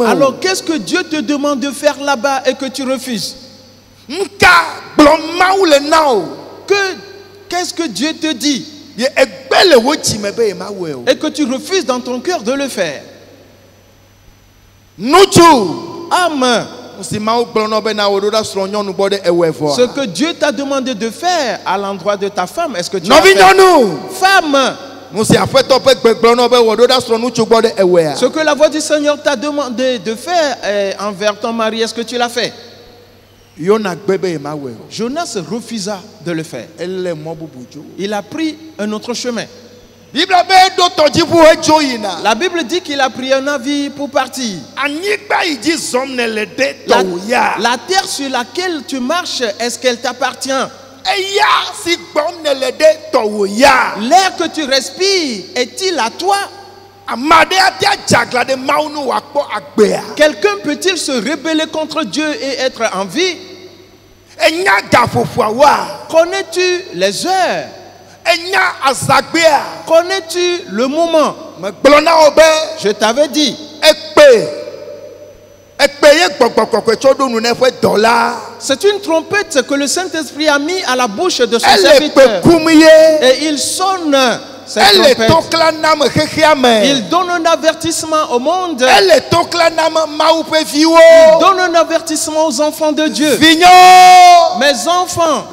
Alors qu'est-ce que Dieu te demande de faire là-bas et que tu refuses? Qu'est-ce que Dieu te dit et que tu refuses dans ton cœur de le faire? Amen. Ce que Dieu t'a demandé de faire à l'endroit de ta femme, est-ce que tu as fait? Femme, Ce que la voix du Seigneur t'a demandé de faire envers ton mari, est-ce que tu l'as fait? Jonas refusa de le faire. Il a pris un autre chemin. La Bible dit qu'il a pris un avis pour partir. La terre sur laquelle tu marches, est-ce qu'elle t'appartient? L'air que tu respires, est-il à toi? Quelqu'un peut-il se rebeller contre Dieu et être en vie? Connais-tu les heures? Connais-tu le moment? Je t'avais dit. C'est une trompette que le Saint-Esprit a mis à la bouche de son serviteur. Et il sonne cette trompette. Il donne un avertissement au monde. Il donne un avertissement aux enfants de Dieu. Mes enfants,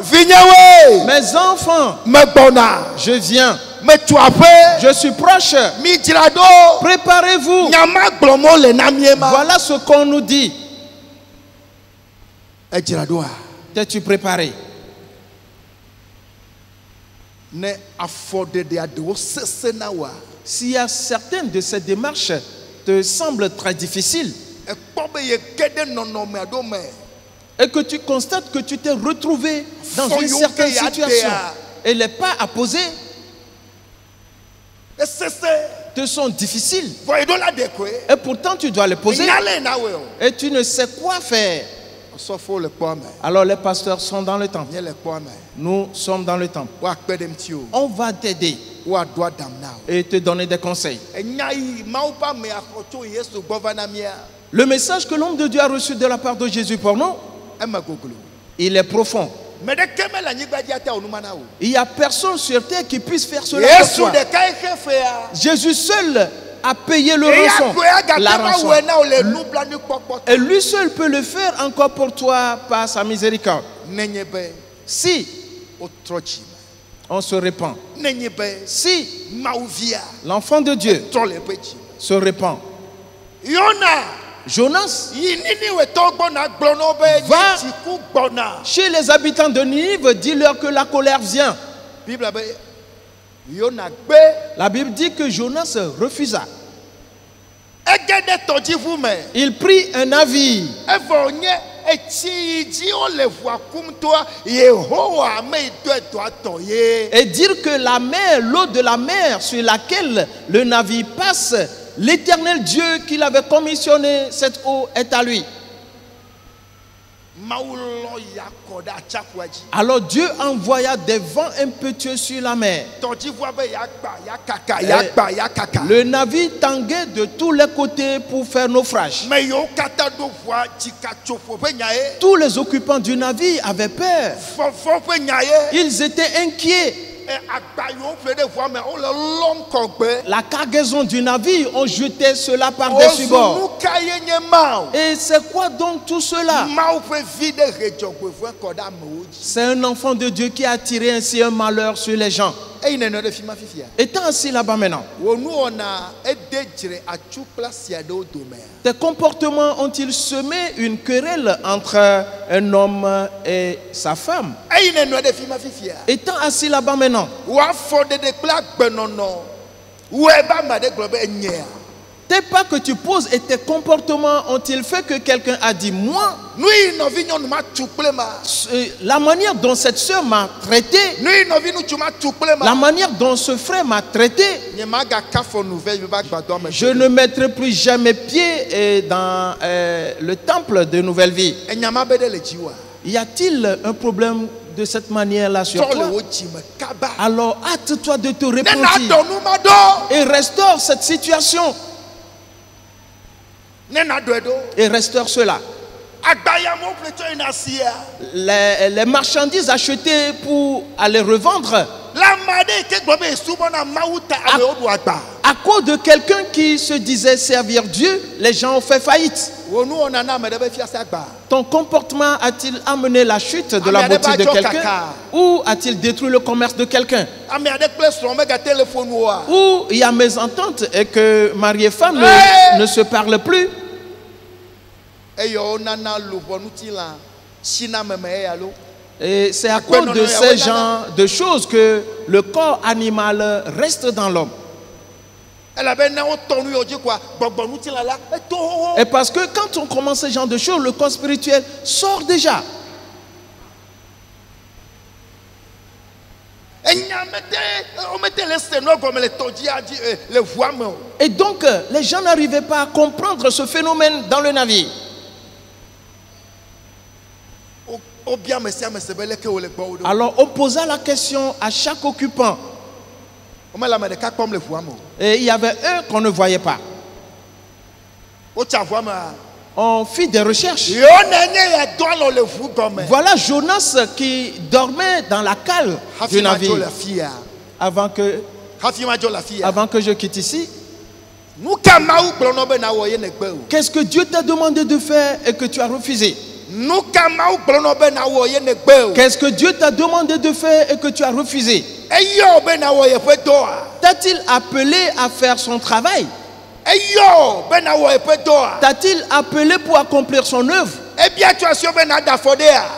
mes enfants, je viens. Je suis proche. Préparez-vous. Voilà ce qu'on nous dit. T'es-tu préparé? S'il y a certaines de ces démarches te semblent très difficiles et que tu constates que tu t'es retrouvé dans une certaine situation et les pas à poser te sont difficiles et pourtant tu dois les poser et tu ne sais quoi faire. Alors les pasteurs sont dans le temple. Nous sommes dans le temple. On va t'aider et te donner des conseils. Le message que l'homme de Dieu a reçu de la part de Jésus pour nous, il est profond. Il n'y a personne sur terre qui puisse faire cela pour toi. Jésus seul a payé le rançon, la rançon. Et lui seul peut le faire encore pour toi par sa miséricorde. Si on se répand, si l'enfant de Dieu se répand, Jonas va chez les habitants de Ninive, dis-leur que la colère vient. La Bible dit que Jonas refusa. Il prit un avis. Et dire que la mer, l'eau de la mer sur laquelle le navire passe, l'Éternel Dieu qui l'avait commissionné, cette eau est à lui. Alors Dieu envoya des vents impétueux sur la mer. Le navire tanguait de tous les côtés pour faire naufrage. Tous les occupants du navire avaient peur. Ils étaient inquiets. La cargaison du navire, on jetait cela par-dessus bord. Et c'est quoi donc tout cela? C'est un enfant de Dieu qui a tiré ainsi un malheur sur les gens. Étant assis là-bas maintenant, tes comportements ont-ils semé une querelle entre un homme et sa femme? Étant assis là-bas maintenant, tes pas que tu poses et tes comportements ont-ils fait que quelqu'un a dit moi? La manière dont cette soeur m'a traité, la manière dont ce frère m'a traité, je ne mettrai plus jamais pied dans le temple de Nouvelle Vie. Y a-t-il un problème de cette manière-là sur toi? Alors hâte-toi de te repentir et restaure cette situation. Et restaure cela. Les marchandises achetées pour aller revendre, à cause de quelqu'un qui se disait servir Dieu, les gens ont fait faillite. Ton comportement a-t-il amené la chute de la beauté de quelqu'un? Ou a-t-il détruit le commerce de quelqu'un? Ou il y a mésentente et que mari et femme ne se parlent plus? Et c'est à cause de ces genres de choses que le corps animal reste dans l'homme. Et parce que quand on commence ce genre de choses, le corps spirituel sort déjà. Et donc, les gens n'arrivaient pas à comprendre ce phénomène dans le navire. Alors, on posa la question à chaque occupant. Et il y avait eux qu'on ne voyait pas. On fit des recherches. Voilà Jonas qui dormait dans la cale du navire avant que je quitte ici. Qu'est-ce que Dieu t'a demandé de faire et que tu as refusé? Qu'est-ce que Dieu t'a demandé de faire et que tu as refusé? T'a-t-il appelé à faire son travail? T'a-t-il appelé pour accomplir son œuvre?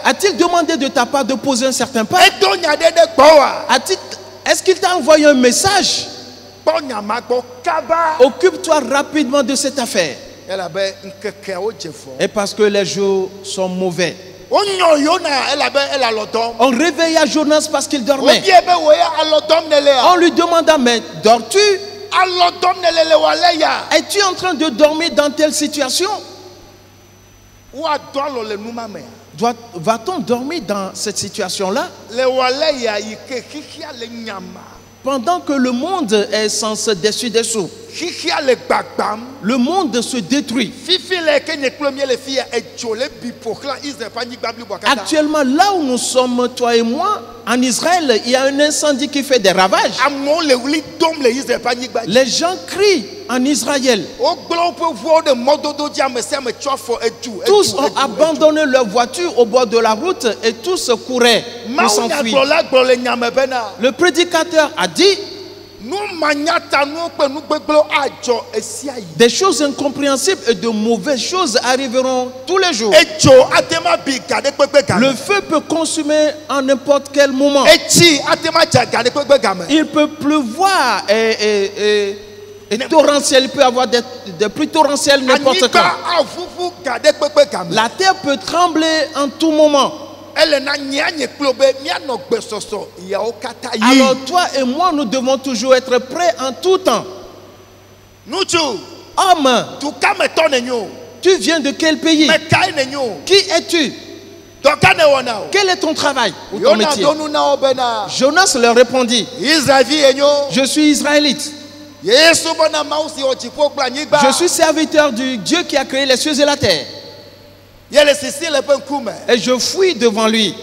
A-t-il demandé de ta part de poser un certain pas? Est-ce qu'il t'a envoyé un message? Occupe-toi rapidement de cette affaire. Et parce que les jours sont mauvais. On réveilla Jonas parce qu'il dormait. On lui demanda, mais dors-tu? Es-tu en train de dormir dans telle situation? Va-t-on dormir dans cette situation-là? Pendant que le monde est sans se dessus-dessous, le monde se détruit. Actuellement, là où nous sommes, toi et moi, en Israël, il y a un incendie qui fait des ravages. Les gens crient en Israël. Tous ont abandonné leur voiture au bord de la route et tous couraient pour s'enfuir. Le prédicateur a dit: des choses incompréhensibles et de mauvaises choses arriveront tous les jours. Le feu peut consumer en n'importe quel moment. Il peut pleuvoir et torrentiel, il peut y avoir des pluies torrentielles n'importe quand. La terre peut trembler en tout moment. Alors toi et moi, nous devons toujours être prêts en tout temps. Homme, tu viens de quel pays? Qui es-tu? Quel est ton travail ou ton métier? Jonas leur répondit: je suis israélite. Je suis serviteur du Dieu qui a créé les cieux et la terre. Et je fuis devant lui.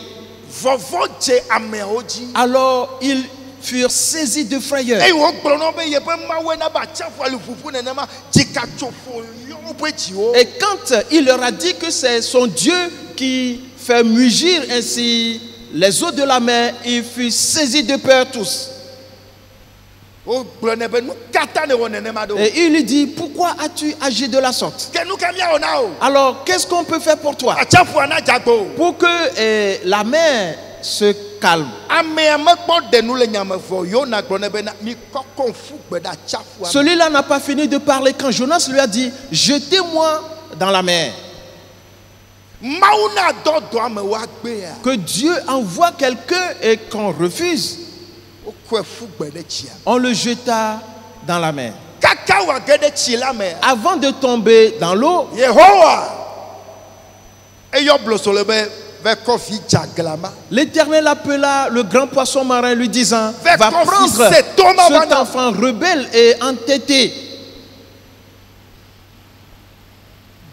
Alors ils furent saisis de frayeur. Et quand il leur a dit que c'est son Dieu qui fait mugir ainsi les eaux de la mer, ils furent saisis de peur tous. Et il lui dit: pourquoi as-tu agi de la sorte? Alors qu'est-ce qu'on peut faire pour toi pour que la mer se calme? Celui-là n'a pas fini de parler quand Jonas lui a dit: jetez-moi dans la mer. Que Dieu envoie quelqu'un et qu'on refuse, on le jeta dans la mer. Avant de tomber dans l'eau, l'Éternel appela le grand poisson marin lui disant: va prendre cet enfant rebelle et entêté.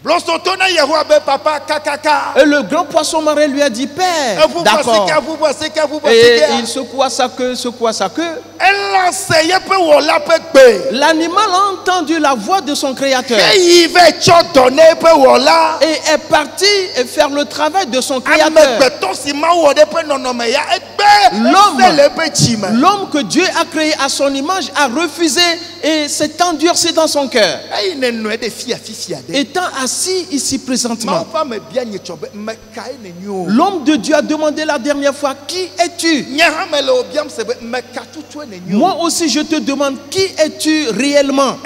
Et le grand poisson marin lui a dit, Père, d'accord. Et il secoua sa queue, L'animal a entendu la voix de son créateur. Et est parti faire le travail de son créateur. L'homme que Dieu a créé à son image a refusé et s'est endurci dans son cœur. Étant assis ici présentement, l'homme de Dieu a demandé la dernière fois, qui es-tu? Moi aussi je te demande, qui es-tu réellement?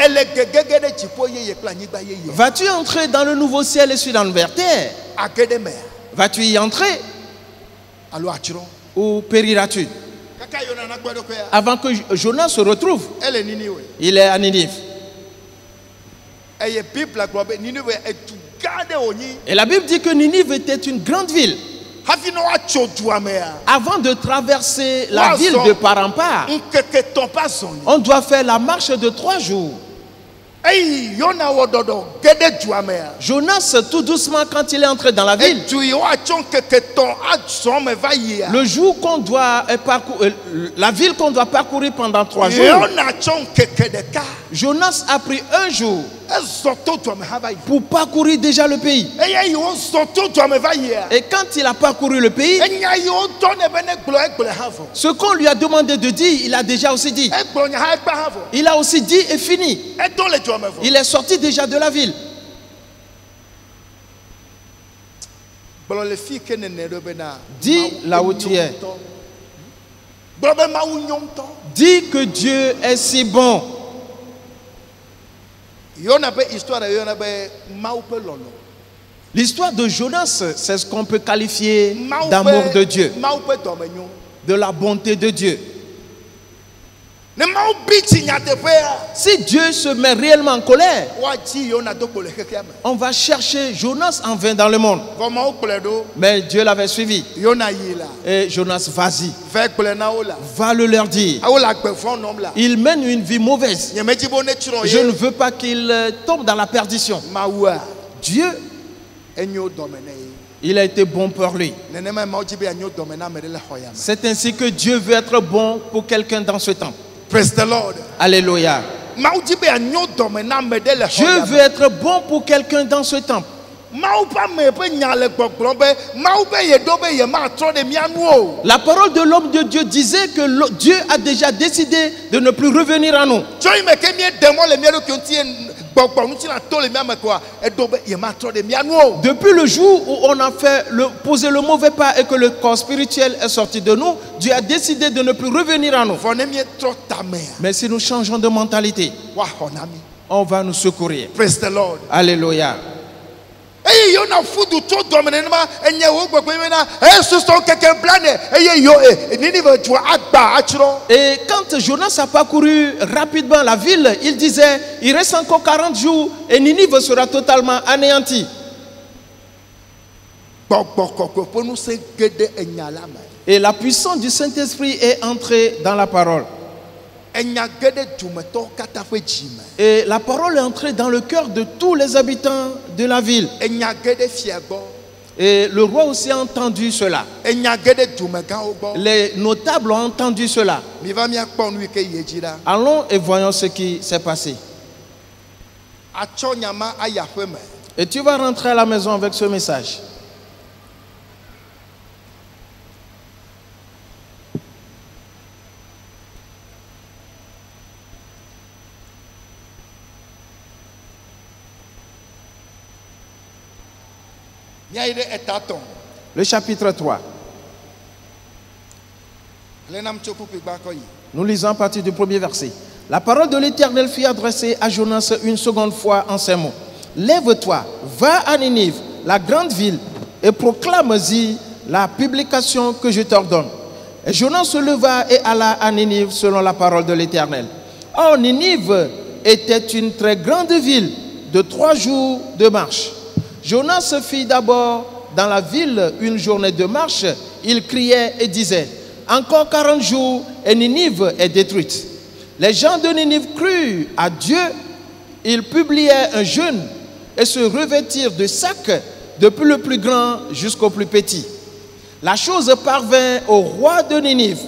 Vas-tu entrer dans le nouveau ciel et sur la nouvelle terre? Vas-tu y entrer? Ou périras-tu? Avant que Jonas se retrouve, il est à Ninive. Et la Bible dit que Ninive était une grande ville. Avant de traverser la ville de part en part, on doit faire la marche de 3 jours. Jonas, tout doucement, quand il est entré dans la ville, le jour qu'on doit parcourir, la ville qu'on doit parcourir pendant 3 jours, Jonas a pris 1 jour pour parcourir déjà le pays. Et quand il a parcouru le pays, ce qu'on lui a demandé de dire, il a déjà aussi dit. Il a aussi dit et fini. Il est sorti déjà de la ville. Dis là où tu es. Dis que Dieu est si bon. L'histoire de Jonas, c'est ce qu'on peut qualifier d'amour de Dieu, de la bonté de Dieu. Si Dieu se met réellement en colère, on va chercher Jonas en vain dans le monde. Mais Dieu l'avait suivi. Et Jonas, vas-y, va le leur dire. Il mène une vie mauvaise. Je ne veux pas qu'il tombe dans la perdition. Dieu, il a été bon pour lui. C'est ainsi que Dieu veut être bon pour quelqu'un dans ce temps. Praise the Lord. Alléluia. Dieu veut être bon pour quelqu'un dans ce temple. La parole de l'homme de Dieu disait que Dieu a déjà décidé de ne plus revenir à nous. Depuis le jour où on a posé le mauvais pas et que le corps spirituel est sorti de nous, Dieu a décidé de ne plus revenir à nous. Mais si nous changeons de mentalité, on va nous secourir. Praise the Lord. Alléluia. Et quand Jonas a parcouru rapidement la ville, il disait, il reste encore 40 jours et Ninive sera totalement anéanti. Et la puissance du Saint-Esprit est entrée dans la parole. Et la parole est entrée dans le cœur de tous les habitants de la ville. Et le roi aussi a entendu cela. Les notables ont entendu cela. Allons et voyons ce qui s'est passé. Et tu vas rentrer à la maison avec ce message. Le chapitre 3. Nous lisons à partir du premier verset. La parole de l'Éternel fut adressée à Jonas une seconde fois en ces mots. Lève-toi, va à Ninive, la grande ville, et proclame-y la publication que je t'ordonne. Et Jonas se leva et alla à Ninive selon la parole de l'Éternel. Or, Ninive était une très grande ville de 3 jours de marche. Jonas fit d'abord dans la ville une journée de marche. Il criait et disait, encore 40 jours et Ninive est détruite. Les gens de Ninive crurent à Dieu. Ils publiaient un jeûne et se revêtirent de sacs depuis le plus grand jusqu'au plus petit. La chose parvint au roi de Ninive.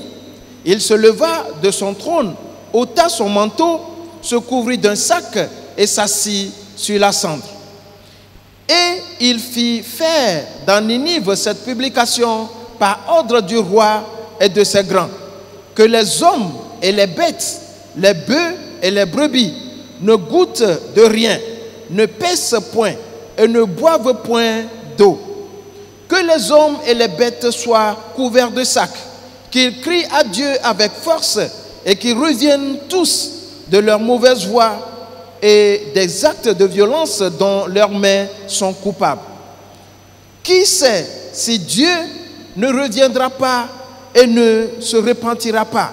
Il se leva de son trône, ôta son manteau, se couvrit d'un sac et s'assit sur la cendre. Et il fit faire dans Ninive cette publication par ordre du roi et de ses grands, que les hommes et les bêtes, les bœufs et les brebis ne goûtent de rien, ne pèsent point et ne boivent point d'eau. Que les hommes et les bêtes soient couverts de sacs, qu'ils crient à Dieu avec force et qu'ils reviennent tous de leur mauvaise voie et des actes de violence dont leurs mains sont coupables. Qui sait si Dieu ne reviendra pas et ne se repentira pas,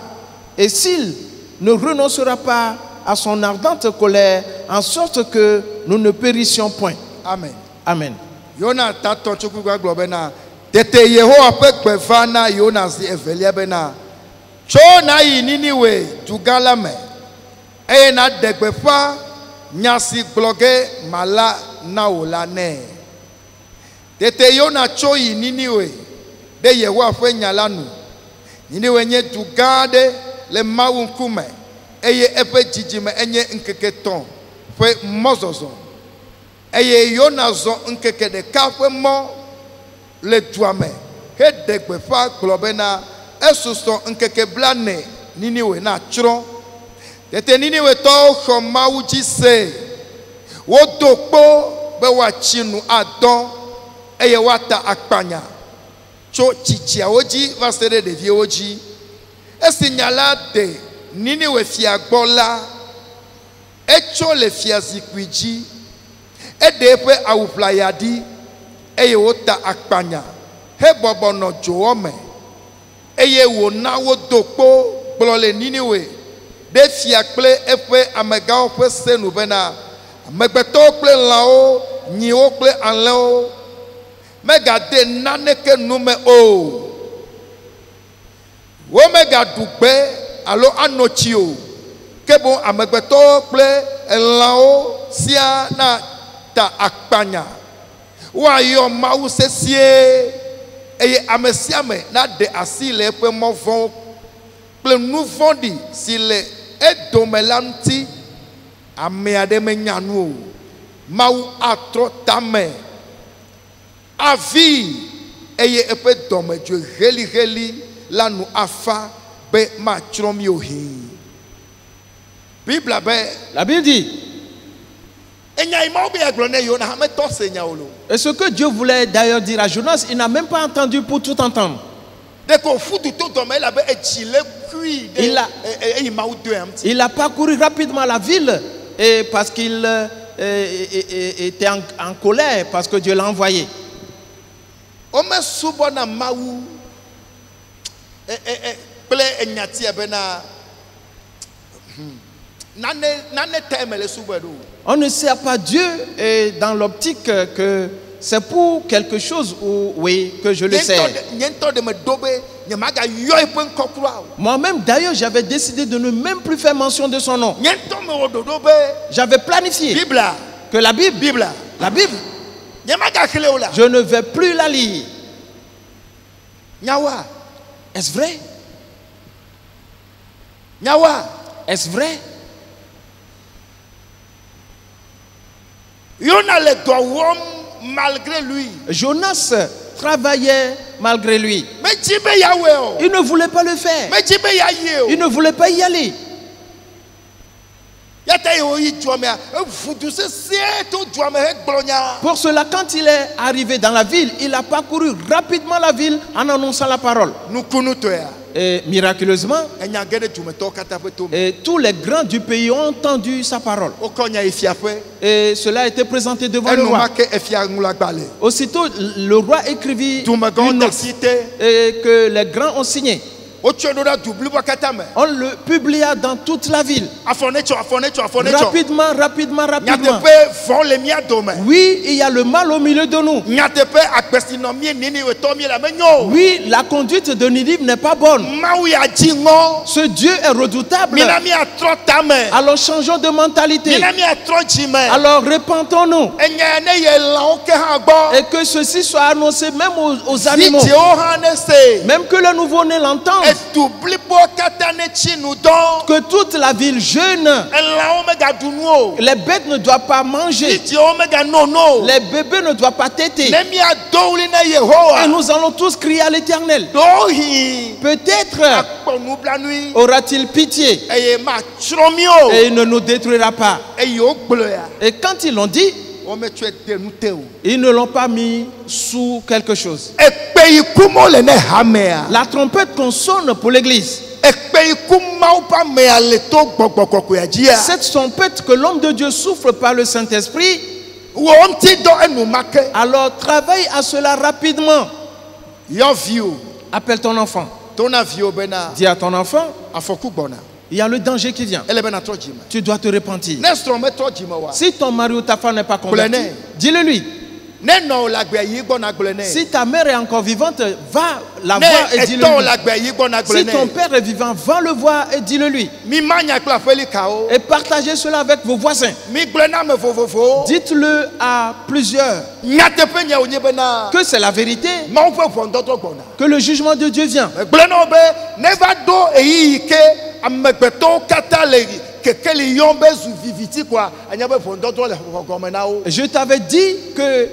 et s'il ne renoncera pas à son ardente colère, en sorte que nous ne périssions point. Amen. Amen. Yona tato chukugwa globena. Tete Yehowa pekpe fana Yona si evelia bena. Cho na yi Niniwe dugala me. Eye na dekpe fa nyasi bloge mala na ola ne. Tete Yona cho yi Niniwe de Yehowa fe nyalanu. Niniwe nye dugade le mawu nkume. Eye epe jijime enye nkeketon fe mozozo. Eye Yona zo nkeke de kafe mo le duame. He dekbe fa globena esuso nkeke blane Niniwe na chron. Tete Niniwe to chomawu jise. Wo dokpo be wa chinu adon. Eye wata akpanya. Cho chichia oji vasere de vie oji. Esignala de Niniwe fia gbola. Echo le fia zikwiji. Edepe awuplayadi. Eye wota akpanya. He bobo no joome. Eye wo na wo dokpo blole Niniwe. De fia kple efe amegao fe senu bena. Amegbeto kple lao. Nyiwo kple anleo. Mega de naneke nume o. Wo mega dugbe alo anochio. Kebo amegbeto kple elao sia na ta akpanya. Wa yo mawu sesie. Eye amesiame na de asile pe movon. Ple nuvondi sile edomelanti. Ame ademe nyanu. Mawu atro tame. Avi eye epe dome jo heli la nu afa be ma chromi ohi. Bible be la Bible dit. Et ce que Dieu voulait d'ailleurs dire à Jonas, il n'a même pas entendu pour tout entendre. Il a parcouru rapidement la ville et parce qu'il était en colère parce que Dieu l'a envoyé. On ne sert pas Dieu et dans l'optique que c'est pour quelque chose où, oui, que je le sers. Moi-même, d'ailleurs, j'avais décidé de ne même plus faire mention de son nom. J'avais planifié que la Bible, je ne vais plus la lire. Est-ce vrai? Est-ce vrai? Malgré lui. Jonas travaillait malgré lui. Il ne voulait pas le faire. Il ne voulait pas y aller. Pour cela, quand il est arrivé dans la ville, il a parcouru rapidement la ville en annonçant la parole. Et miraculeusement, et tous les grands du pays ont entendu sa parole. Et cela a été présenté devant le roi. Aussitôt, le roi écrivit une note et que les grands ont signé. On le publia dans toute la ville. Rapidement. Oui, il y a le mal au milieu de nous. Oui, la conduite de Ninive n'est pas bonne. Ce Dieu est redoutable. Alors changeons de mentalité. Alors repentons-nous. Et que ceci soit annoncé même aux animaux. Même que le nouveau-né l'entende. Que toute la ville jeûne. Les bêtes ne doivent pas manger. Les bébés ne doivent pas téter. Et nous allons tous crier à l'Éternel. Peut-être aura-t-il pitié. Et il ne nous détruira pas. Et quand ils l'ont dit, ils ne l'ont pas mis sous quelque chose. La trompette qu'on sonne pour l'église. Cette trompette que l'homme de Dieu souffle par le Saint-Esprit. Alors travaille à cela rapidement. Appelle ton enfant. Dis à ton enfant, il y a le danger qui vient. Tu dois te repentir. Si ton mari ou ta femme n'est pas converti, dis-le lui. Si ta mère est encore vivante, va la voir et dis-le lui. Si ton père est vivant, va le voir et dis-le lui. Et partagez cela avec vos voisins. Dites-le à plusieurs. Que c'est la vérité. Que le jugement de Dieu vient. Je t'avais dit que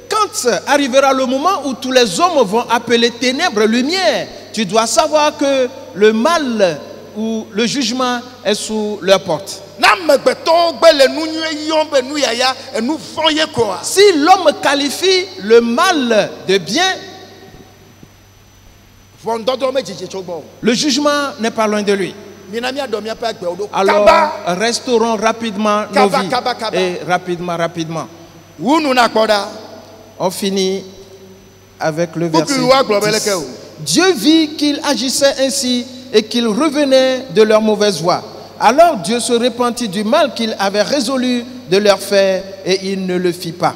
quand arrivera le moment où tous les hommes vont appeler ténèbres lumière, tu dois savoir que le mal ou le jugement est sous leur porte. Si l'homme qualifie le mal de bien, le jugement n'est pas loin de lui. Alors restaurons rapidement nos vies. Et rapidement. On finit avec le verset 10. Dieu vit qu'ils agissaient ainsi et qu'ils revenaient de leur mauvaise voie. Alors Dieu se repentit du mal qu'il avait résolu de leur faire et il ne le fit pas.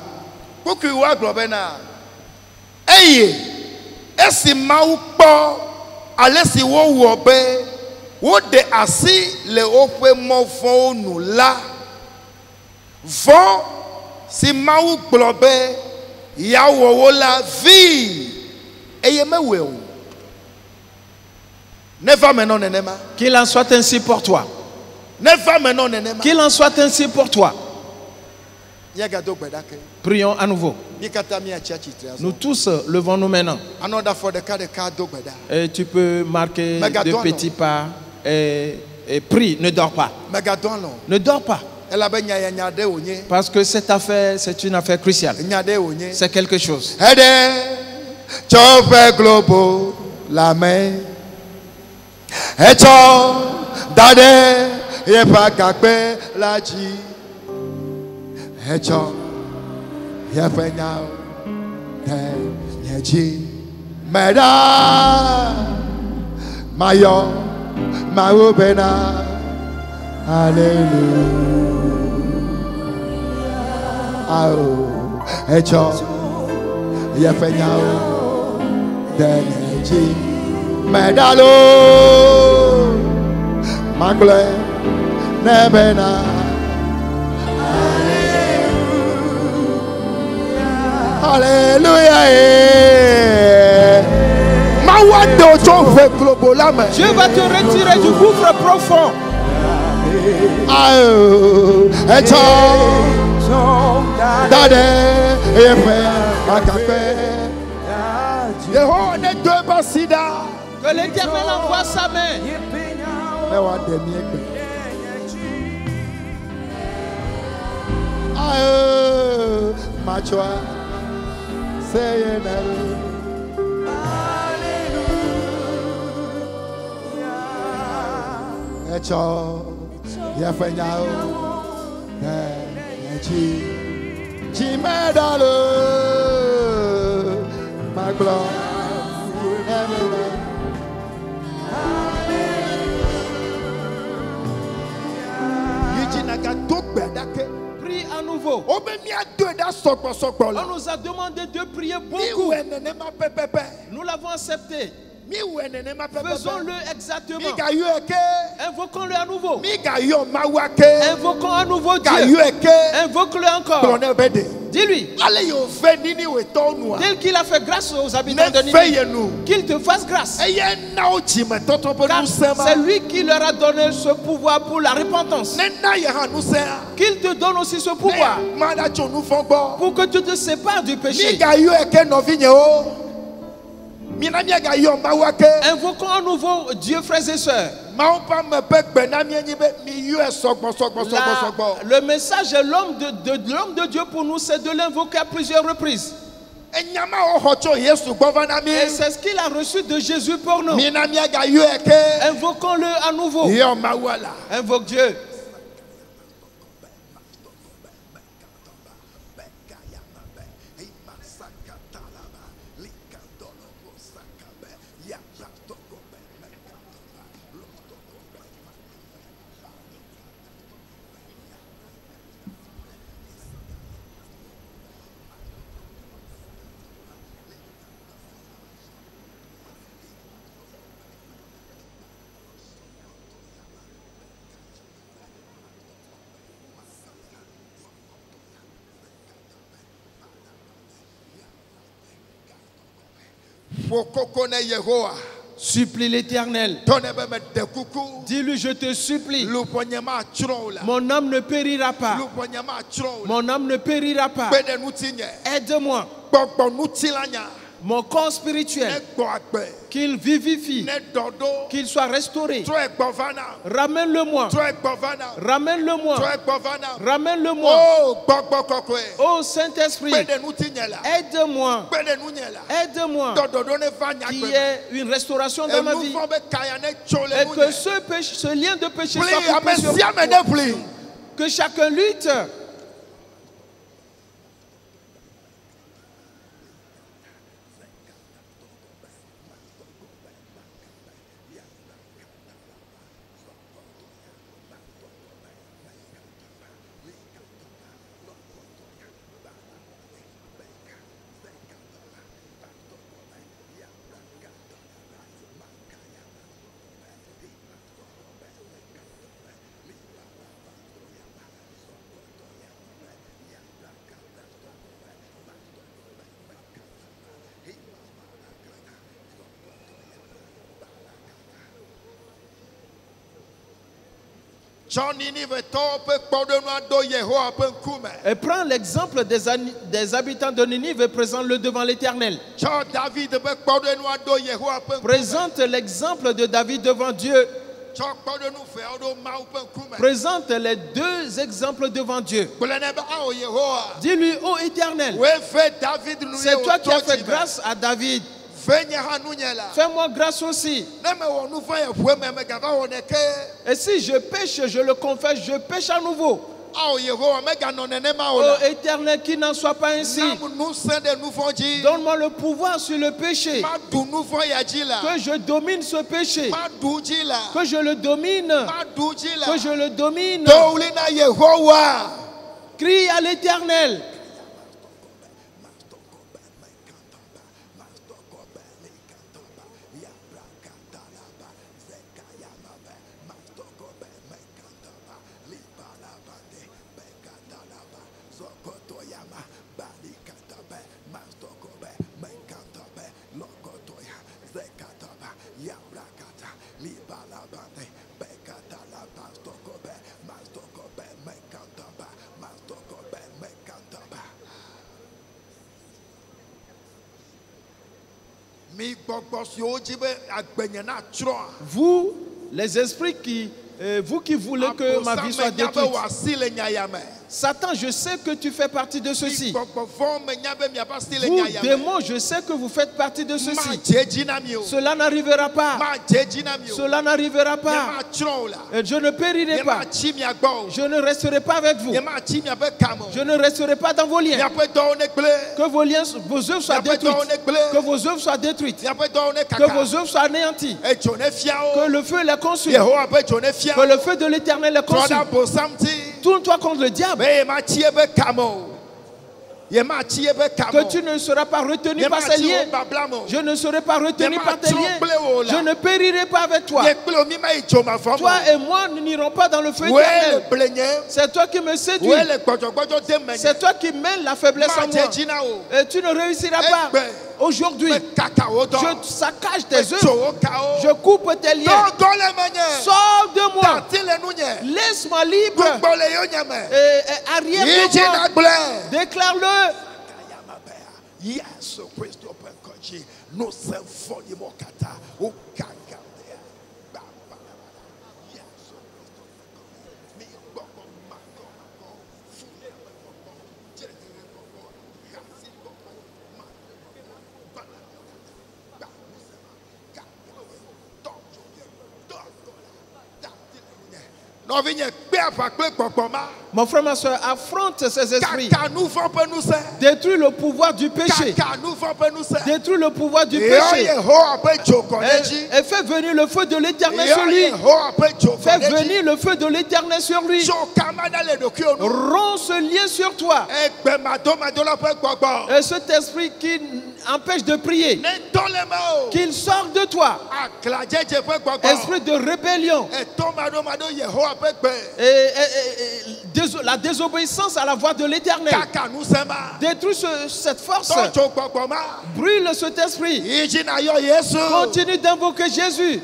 Qu'il en soit ainsi pour toi. Qu'il en soit ainsi pour toi. Prions à nouveau. Nous tous levons-nous maintenant. Et tu peux marquer de petits pas et prie, ne dors pas. Ne dors pas. Parce que cette affaire, c'est une affaire cruciale. C'est quelque chose. La main. Medalo Mangle Nebena Alléluia. Dieu va te retirer du gouffre profond. Que l'Éternel envoie sa main. nouveau. On nous a demandé de prier beaucoup. Nous l'avons accepté. Faisons-le exactement. Invoquons-le à nouveau. Invoquons à nouveau Dieu. Invoque-le encore. Dis-lui. Tel qu'il a fait grâce aux habitants de Ninive, qu'il te fasse grâce. Car c'est lui qui leur a donné ce pouvoir pour la repentance. Qu'il te donne aussi ce pouvoir pour que tu te sépares du péché. Invoquons à nouveau Dieu, frères et sœurs. Le message de l'homme de Dieu pour nous, c'est de l'invoquer à plusieurs reprises. Et c'est ce qu'il a reçu de Jésus pour nous. Invoquons-le à nouveau. Invoque Dieu. Supplie l'Éternel. Dis-lui, je te supplie. Mon âme ne périra pas. Mon âme ne périra pas. Aide-moi. Mon corps spirituel, qu'il vivifie, qu'il soit restauré. Ramène-le-moi. Ramène-le-moi. Ramène-le-moi. Oh Saint-Esprit, aide-moi. Aide-moi. Qu'il y ait une restauration dans ma vie. Et que ce lien de péché soit coupé sur moi. Que chacun lutte. Et prends l'exemple des habitants de Ninive et présente-le devant l'Éternel. Présente l'exemple de David devant Dieu. Présente les deux exemples devant Dieu. Dis-lui, ô Éternel, c'est toi qui as fait grâce à David. Fais-moi grâce aussi. Et si je pêche, je le confesse, je pêche à nouveau. Oh Éternel, qu'il n'en soit pas ainsi. Donne-moi le pouvoir sur le péché. Que je domine ce péché. Que je le domine. Que je le domine. Crie à l'Éternel. Vous, les esprits vous qui voulez que ma vie soit détruite. Satan, je sais que tu fais partie de ceci. Vous, démons, je sais que vous faites partie de ceci. Cela n'arrivera pas. Cela n'arrivera pas. Je ne périrai pas. Je ne resterai pas avec vous. Je ne resterai pas dans vos liens. Que vos œuvres soient détruites. Que vos œuvres soient détruites. Que vos œuvres soient anéanties. Que le feu les consume. Que le feu de l'Éternel les consume. Tourne-toi contre le diable. Que tu ne seras pas retenu par ses liens. Je ne serai pas retenu par tes liens. Je ne périrai pas avec toi. Toi et moi, nous n'irons pas dans le feu éternel. C'est toi qui me séduis. C'est toi qui mènes la faiblesse en moi. Et tu ne réussiras pas. Aujourd'hui, je saccage tes œuvres. Je coupe tes liens. Sors de moi. Laisse-moi libre. Et arrière de moi. Déclare-le. Mon frère, ma soeur, affronte ces esprits. Détruis le pouvoir du péché. Détruis le pouvoir du péché. Et fais venir le feu de l'Éternel sur lui. Fais venir le feu de l'Éternel sur lui. Romps ce lien sur toi. Et cet esprit qui empêche de prier, qu'il sorte de toi. Esprit de rébellion. Et la désobéissance à la voix de l'Éternel. Détruis cette force. Brûle cet esprit. Continue d'invoquer Jésus.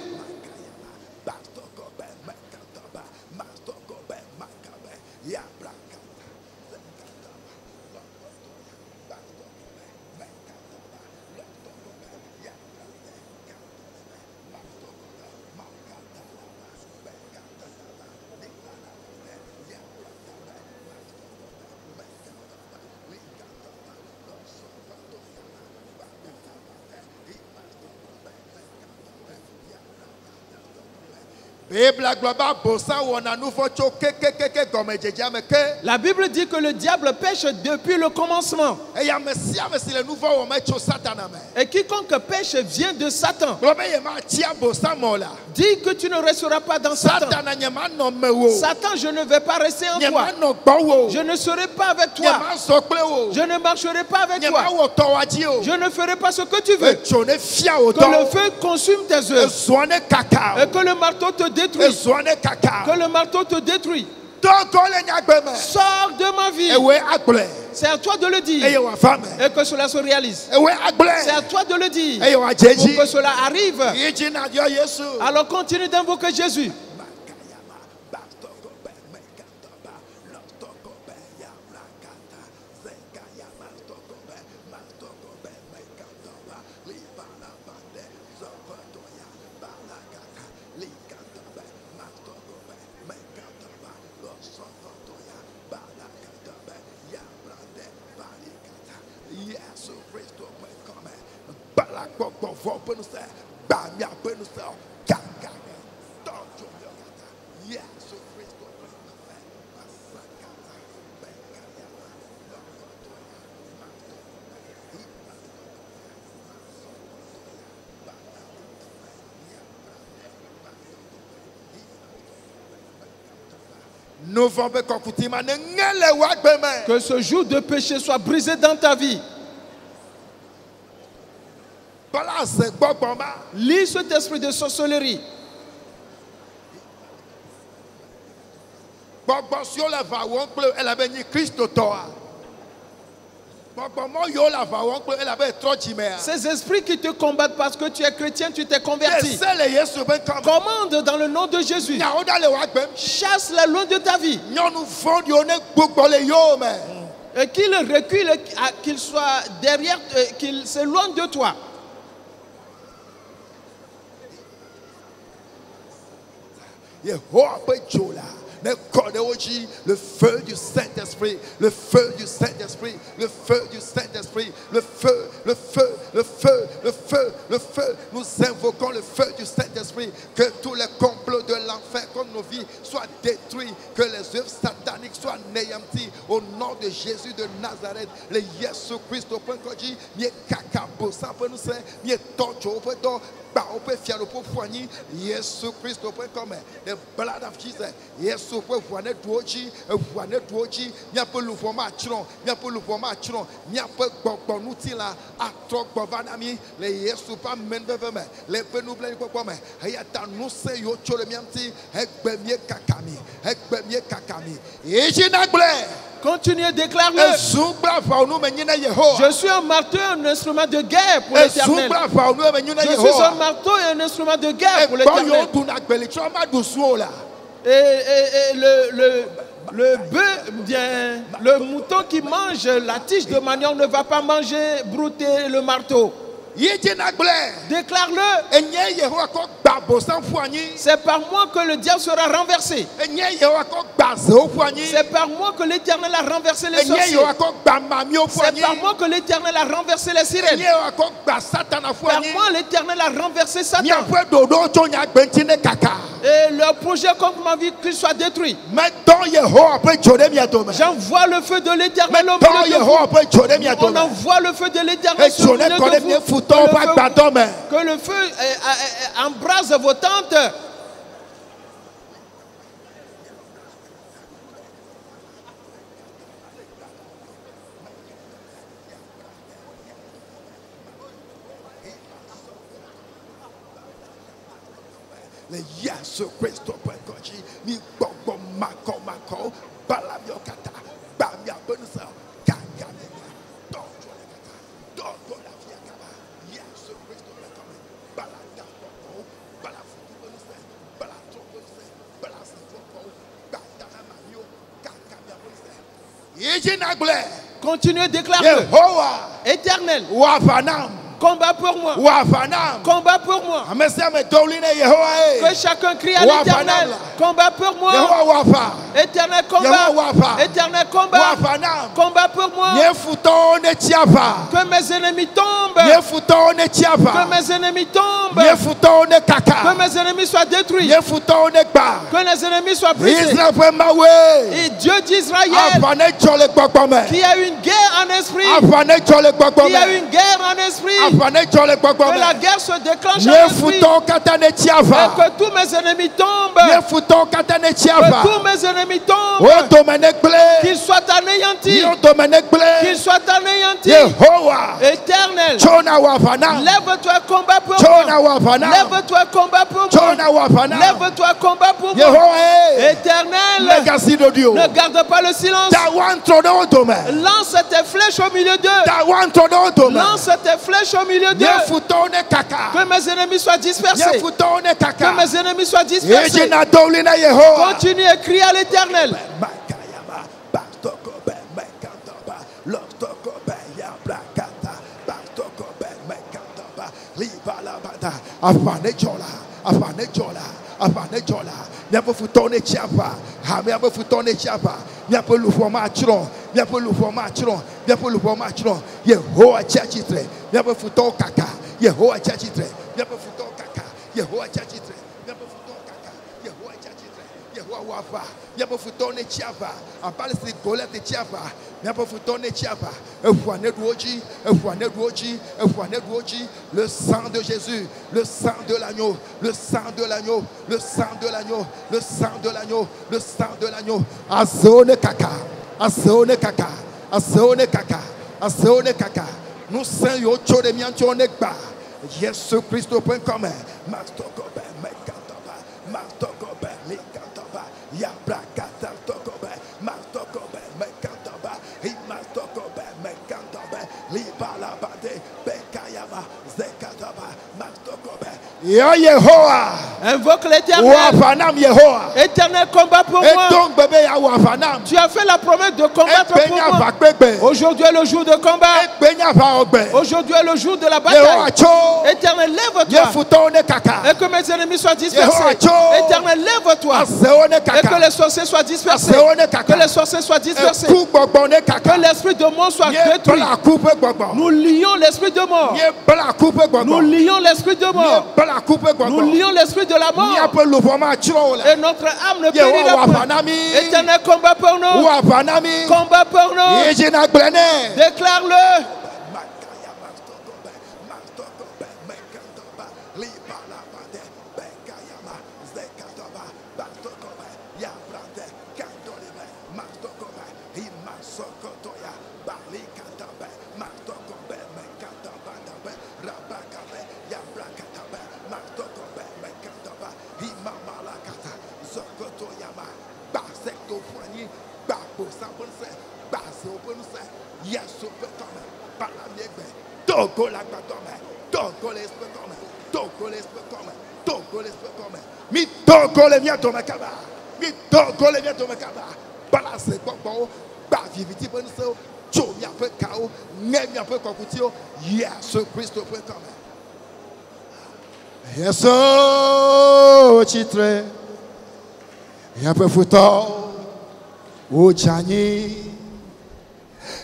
La Bible dit que le diable pêche depuis le commencement. Et quiconque pêche vient de Satan. Dis que tu ne resteras pas dans Satan. Satan, je ne vais pas rester en toi. Je ne serai pas avec toi. Je ne marcherai pas avec toi. Je ne ferai pas ce que tu veux. Que le feu consume tes œuvres. Et que le marteau te détruise. Que le marteau te détruit. Sors de ma vie. C'est à toi de le dire. Et que cela se réalise. C'est à toi de le dire. Pour que cela arrive. Alors continue d'invoquer Jésus. Que ce joug de péché soit brisé dans ta vie. Lis cet esprit de sorcellerie. Ces esprits qui te combattent parce que tu es chrétien, tu t'es converti. Commande dans le nom de Jésus. Chasse-les loin de ta vie. Et qu'il recule, qu'il soit derrière, qu'il s'éloigne de toi. Le feu du Saint-Esprit, le feu du Saint-Esprit, le feu du Saint-Esprit, le feu, le feu, le feu, le feu, le feu. Nous invoquons le feu du Saint-Esprit, que tous les complots de l'enfer contre nos vies soient détruits, que les œuvres sataniques soient anéanties au nom de Jésus de Nazareth. Le Jésus Christ au point qu'on dit, mieux caca pour ça pour nous faire, mieux torture pour toi. The blood of Jesus. Yes, so we want to do it. We want to do it. Miapo lupo machron. Miapo lupo machron. Miapo bonutila. Atrok bovanami. Le yesu pa menveveme. Le penouble kokome. Hayata nous se yo chole miamti. Ekbemie kakami. Ekbemie kakami. Ejinagle. Continuez, déclare-le. Je suis un marteau et un instrument de guerre pour l'Éternel. Je suis un marteau et un instrument de guerre pour l'Éternel. Et le bœuf, bien, le mouton qui mange la tige de manioc ne va pas manger, brouter le marteau. Déclare-le. C'est par moi que le diable sera renversé. C'est par moi que l'Éternel a renversé les sorciers. C'est par moi que l'Éternel a renversé les sirènes. Par moi l'Éternel a renversé Satan. Et leur projet contre ma vie qu'il soit détruit. J'envoie le feu de l'Éternel au milieu de vous. On envoie le feu de l'Éternel sur le milieu de vous. Que le feu embrase vos tentes. Le Yesu Christo pekochi mi gbogbo mako balamio kata bamia bonsa kaka do la fia kaba Yesu Christo pekochi balaka balafuki bonsa balato bonsa balasito batana mamio kaka bia bonsa yejinagle. Continuez, déclare-le. Éternel, combat pour moi. Combat pour moi. Que chacun crie à l'Éternel. Combat pour moi. Éternel combat. Éternel combat. Combat pour moi. Que mes ennemis tombent. Que mes ennemis tombent. Que mes ennemis soient détruits. Que les ennemis soient brisés. Et Dieu d'Israël qui a une guerre en esprit. Qui a une guerre en esprit. Que la guerre se déclenche en esprit. Et que tous mes ennemis tombent. Que tous mes ennemis tombent. Qu'ils soient anéantis. Qu'ils soient anéantis. Éternel, lève-toi combat pour moi. Lève-toi combat pour moi. Lève-toi combat pour moi. Éternel, ne garde pas le silence. Lance tes flèches au milieu d'eux. Lance tes flèches au milieu d'eux. Que mes ennemis soient dispersés. Que mes ennemis soient dispersés. Continue à crier à l'Éternel. Miapo futone chiapa, miapo futone chiapa, miapo lufoma chron, miapo lufoma chron, miapo lufoma chron. Yehowa chachitre, miapo futo kaka, Yehowa chachitre, miapo futo kaka, Yehowa chachitre, miapo futo kaka, Yehowa chachitre, Yehowa wafa, miapo futone chiapa, apale si golete chiapa, miapo futone chiapa, efuane duoji, efuane duoji, efuane duoji, le sang de Jésus, le sang de l'agneau, le sang de l'agneau, le sang de l'agneau, le sang de l'agneau, le sang de l'agneau. Azone kaka, azone kaka, azone kaka, azone kaka. Nous saint yo chode miancho nekba. Yesu Christo.com. Mastokobe mekatoba, mastokobe likatoba, yabrakata tokobe, mastokobe mekatoba, imastokobe mekatoba, libalabade bekayama zekatoba, mastokobe. Yo Yehowa. Invoque l'Éternel. Éternel, combat pour moi. Tu as fait la promesse de combattre pour moi. Aujourd'hui est le jour de combat. Aujourd'hui est le jour de la bataille. Éternel, lève-toi. Et que mes ennemis soient dispersés. Éternel, lève-toi. Et que les sorciers soient dispersés. Que les sorciers soient dispersés. Que l'esprit de mort soit détruit. Nous lions l'esprit de mort. Nous lions l'esprit de mort. Nous lions l'esprit de la mort. Et notre âme ne périra point. Éternel, combat pour nous. Combat pour nous. Déclare-le. Yes, chitre. Yape futo. O chani.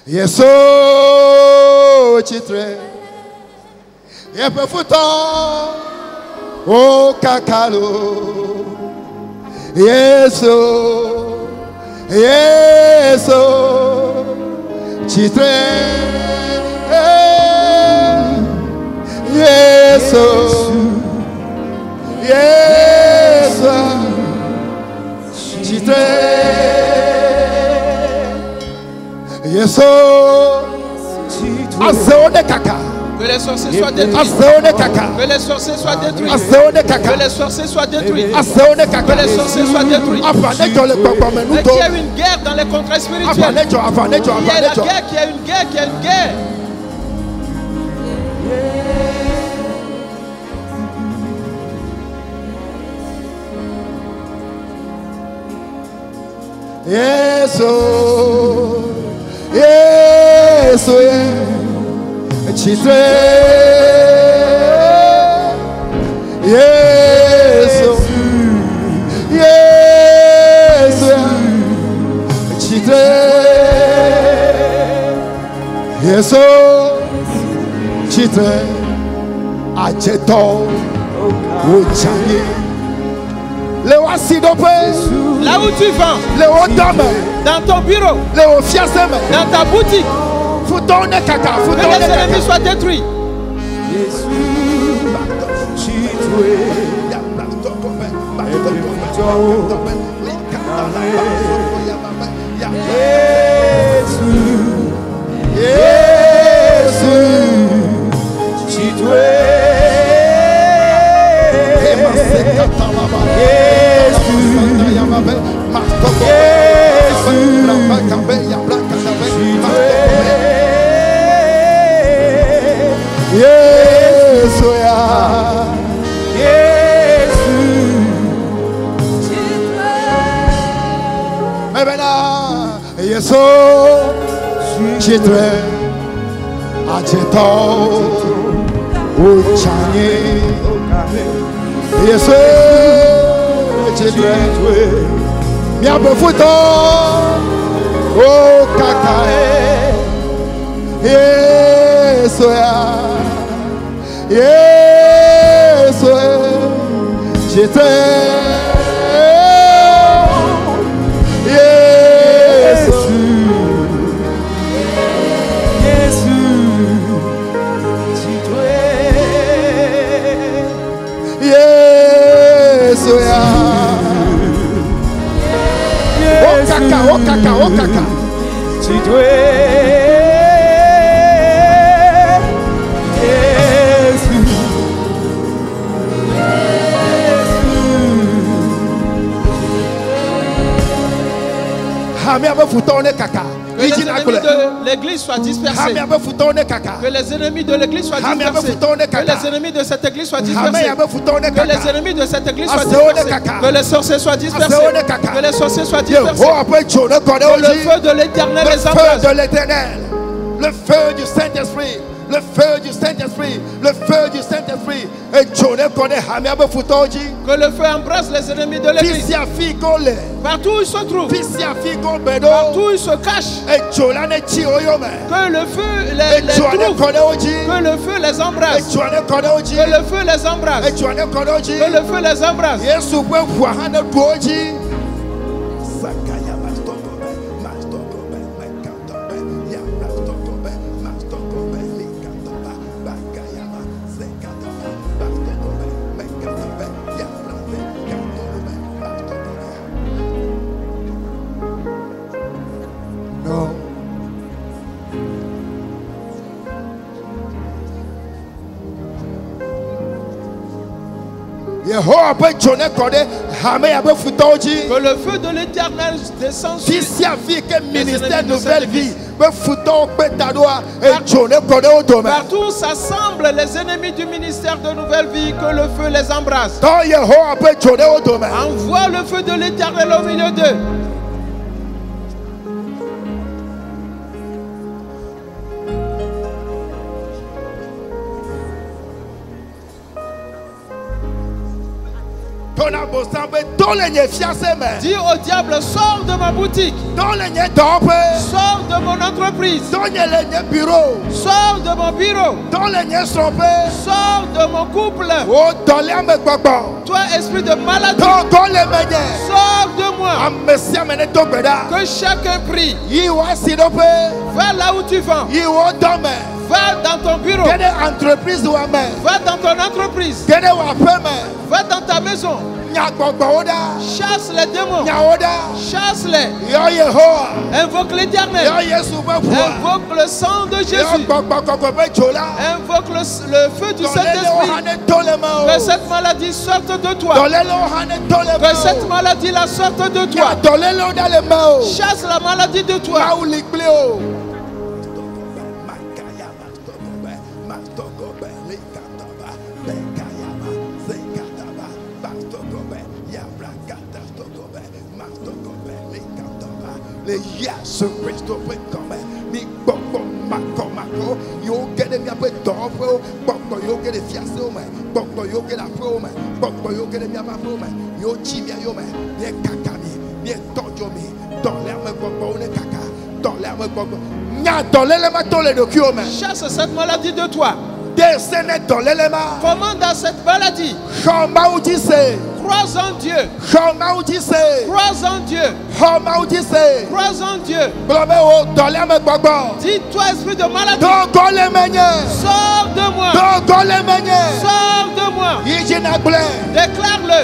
Yes, chitre. Yape futo. O kakalo. Yes, chitre. Yes, chitre. Yes, azone kaka. Que les sorciers soient détruits. Que les sorciers soient détruits. Que les sorciers soient détruits. Que les sorciers soient détruits. Mais qu'il y a une guerre dans les contrats spirituels. Il y a la guerre, qu'il y a une guerre, qu'il y a une guerre. Yes, chitre. Yes, chitre. Yes, chitre. Ajeto. Ochani. Là où tu vends, dans ton bureau, dans ta boutique, que les ennemis soient détruits. Chitre, ajeto, uchanye, yes, chitre, miabe futo, o kakae, yes, chitre, Okaka. Que les ennemis de l'église soient dispersés. Que les ennemis de l'église soient dispersés. Que les ennemis de cette église soient dispersés. Que les ennemis de cette église soient dispersés. Que les sorciers soient dispersés. Que les sorciers soient dispersés. Que le feu de l'Éternel les embrase. Le feu du Saint-Esprit. Le feu du Saint-Esprit. Le feu du Saint-Esprit. Que le feu embrasse les ennemis de l'église. Partout où ils se trouvent. Partout où ils se cachent. Que le feu les trouve. Que le feu les embrasse. Que le feu les embrasse. Que le feu les embrasse. Que le feu de l'Éternel descende sur ministère nouvelle vie. Partout où s'assemblent les ennemis du ministère de nouvelle vie, que le feu les embrasse. Envoie le feu de l'Éternel au milieu d'eux. Dis au diable, sors de ma boutique, sors de mon entreprise, sors de mon bureau, sors de mon couple. Toi, esprit de maladie, sors de moi. Que chacun prie. Va là où tu vas. Va dans ton bureau. Va dans ton entreprise. Va dans ta maison. Chasse les démons. Chasse-les. Invoque l'Éternel. Invoque le sang de Jésus. Invoque le feu du Saint-Esprit. Que cette maladie sorte de toi. Que cette maladie la sorte de toi. Chasse la maladie de toi. Chasse cette maladie de toi. Commande à cette maladie. Crois en Dieu. Crois en Dieu. Crois en Dieu. Dis-toi, esprit de maladie, sors de moi. Sors de moi. Déclare-le.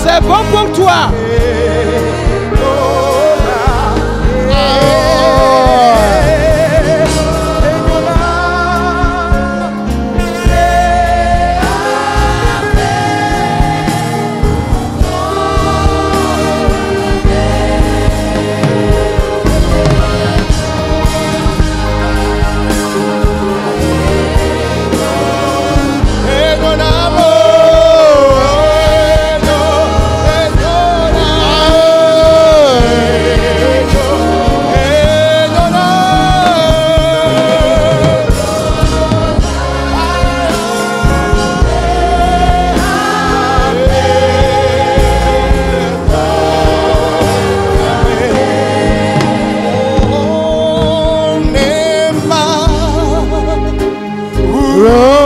C'est bon pour toi. Prospérez.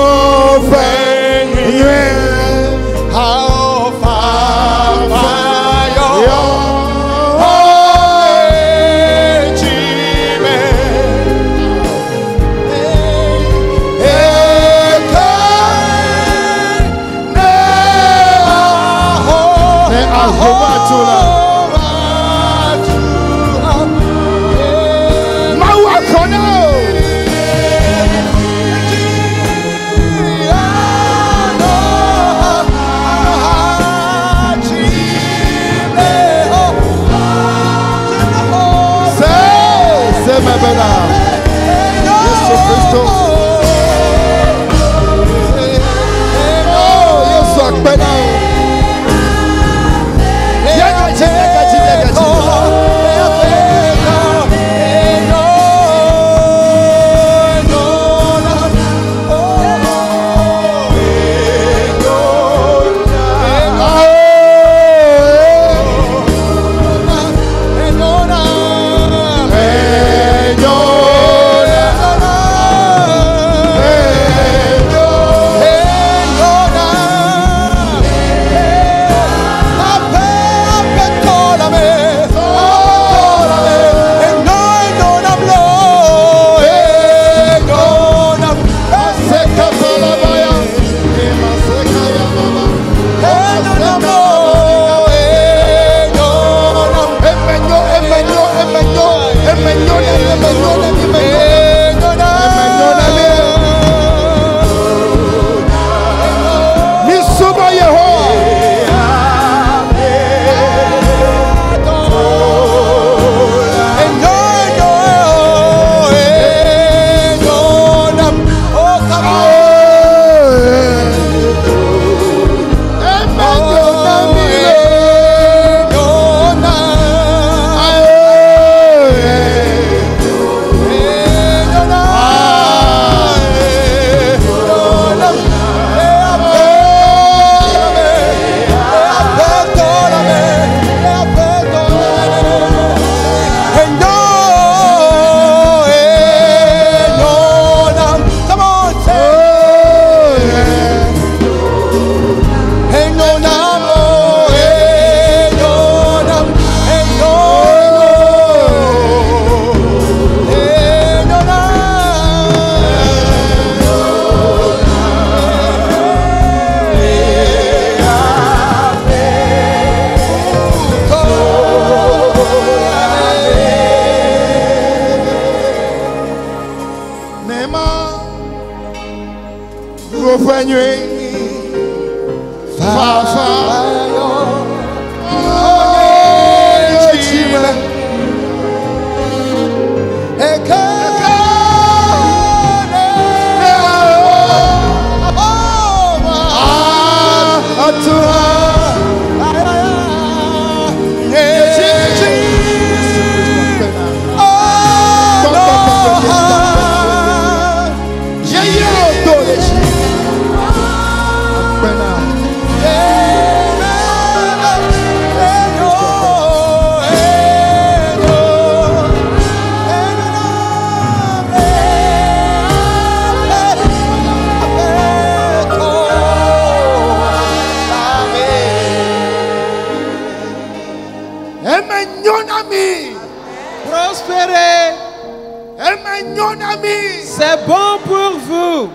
C'est bon pour vous.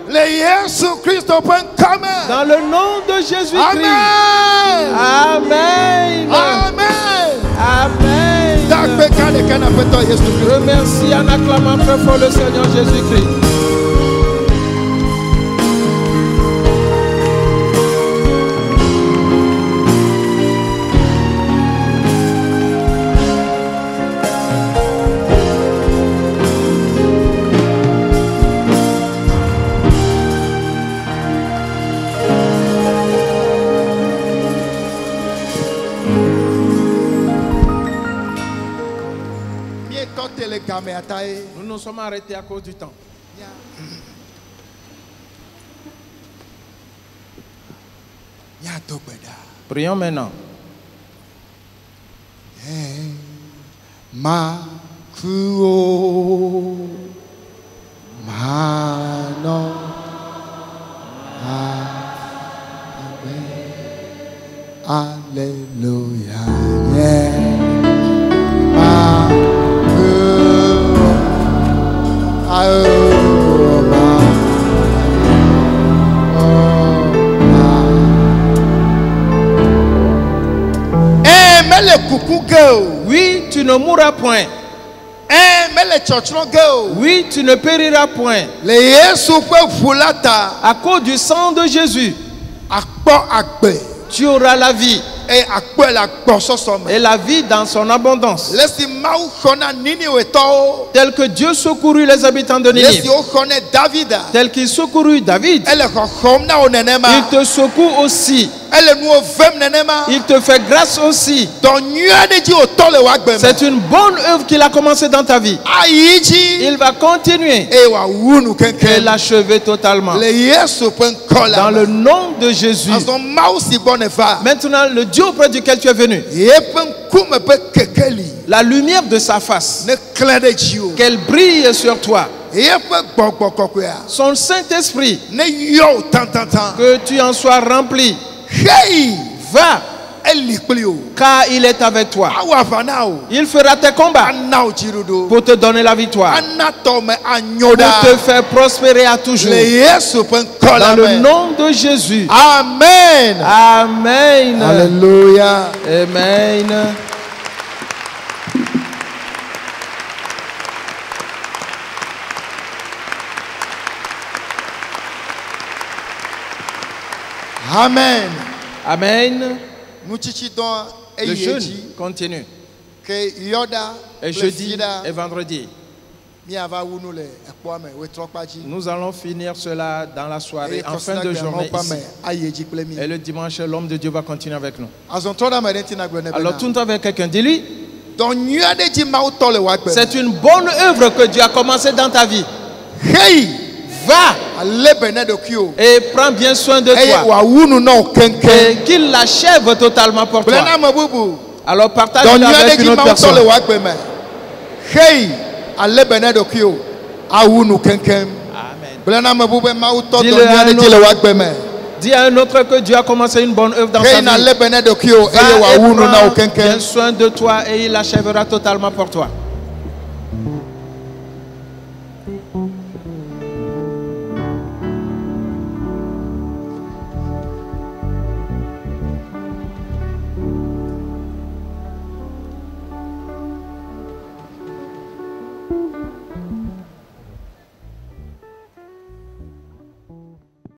Dans le nom de Jésus-Christ. Amen. Amen. Amen. Remercie en acclamant très fort le Seigneur Jésus-Christ. Nous nous sommes arrêtés à cause du temps. Prions maintenant. Oui, tu ne mourras point. Oui, tu ne périras point. À cause du sang de Jésus, tu auras la vie. Et la vie dans son abondance. Tel que Dieu secourut les habitants de Ninive. Tel qu'il secourut David. Il te secoue aussi. Il te fait grâce aussi. C'est une bonne œuvre qu'il a commencé dans ta vie. Il va continuer et l'achever totalement. Dans le nom de Jésus. Maintenant, le Dieu auprès duquel tu es venu, la lumière de sa face, qu'elle brille sur toi. Son Saint-Esprit, que tu en sois rempli. Va, car il est avec toi. Il fera tes combats pour te donner la victoire, pour te faire prospérer à toujours. Dans le nom de Jésus. Amen. Amen. Alléluia. Amen. Amen. Amen. Le jeûne continue. Et jeudi et vendredi. Nous allons finir cela dans la soirée, en fin de journée ici. Et le dimanche, l'homme de Dieu va continuer avec nous. Alors tourne-toi avec quelqu'un, dis-lui. C'est une bonne œuvre que Dieu a commencé dans ta vie. Va et prends bien soin de toi et qu'il l'achève totalement pour toi. Alors partage-le avec une autre personne. Dis à un autre que Dieu a commencé une bonne œuvre dans sa vie. Va et prends bien soin de toi et il l'achèvera totalement pour toi.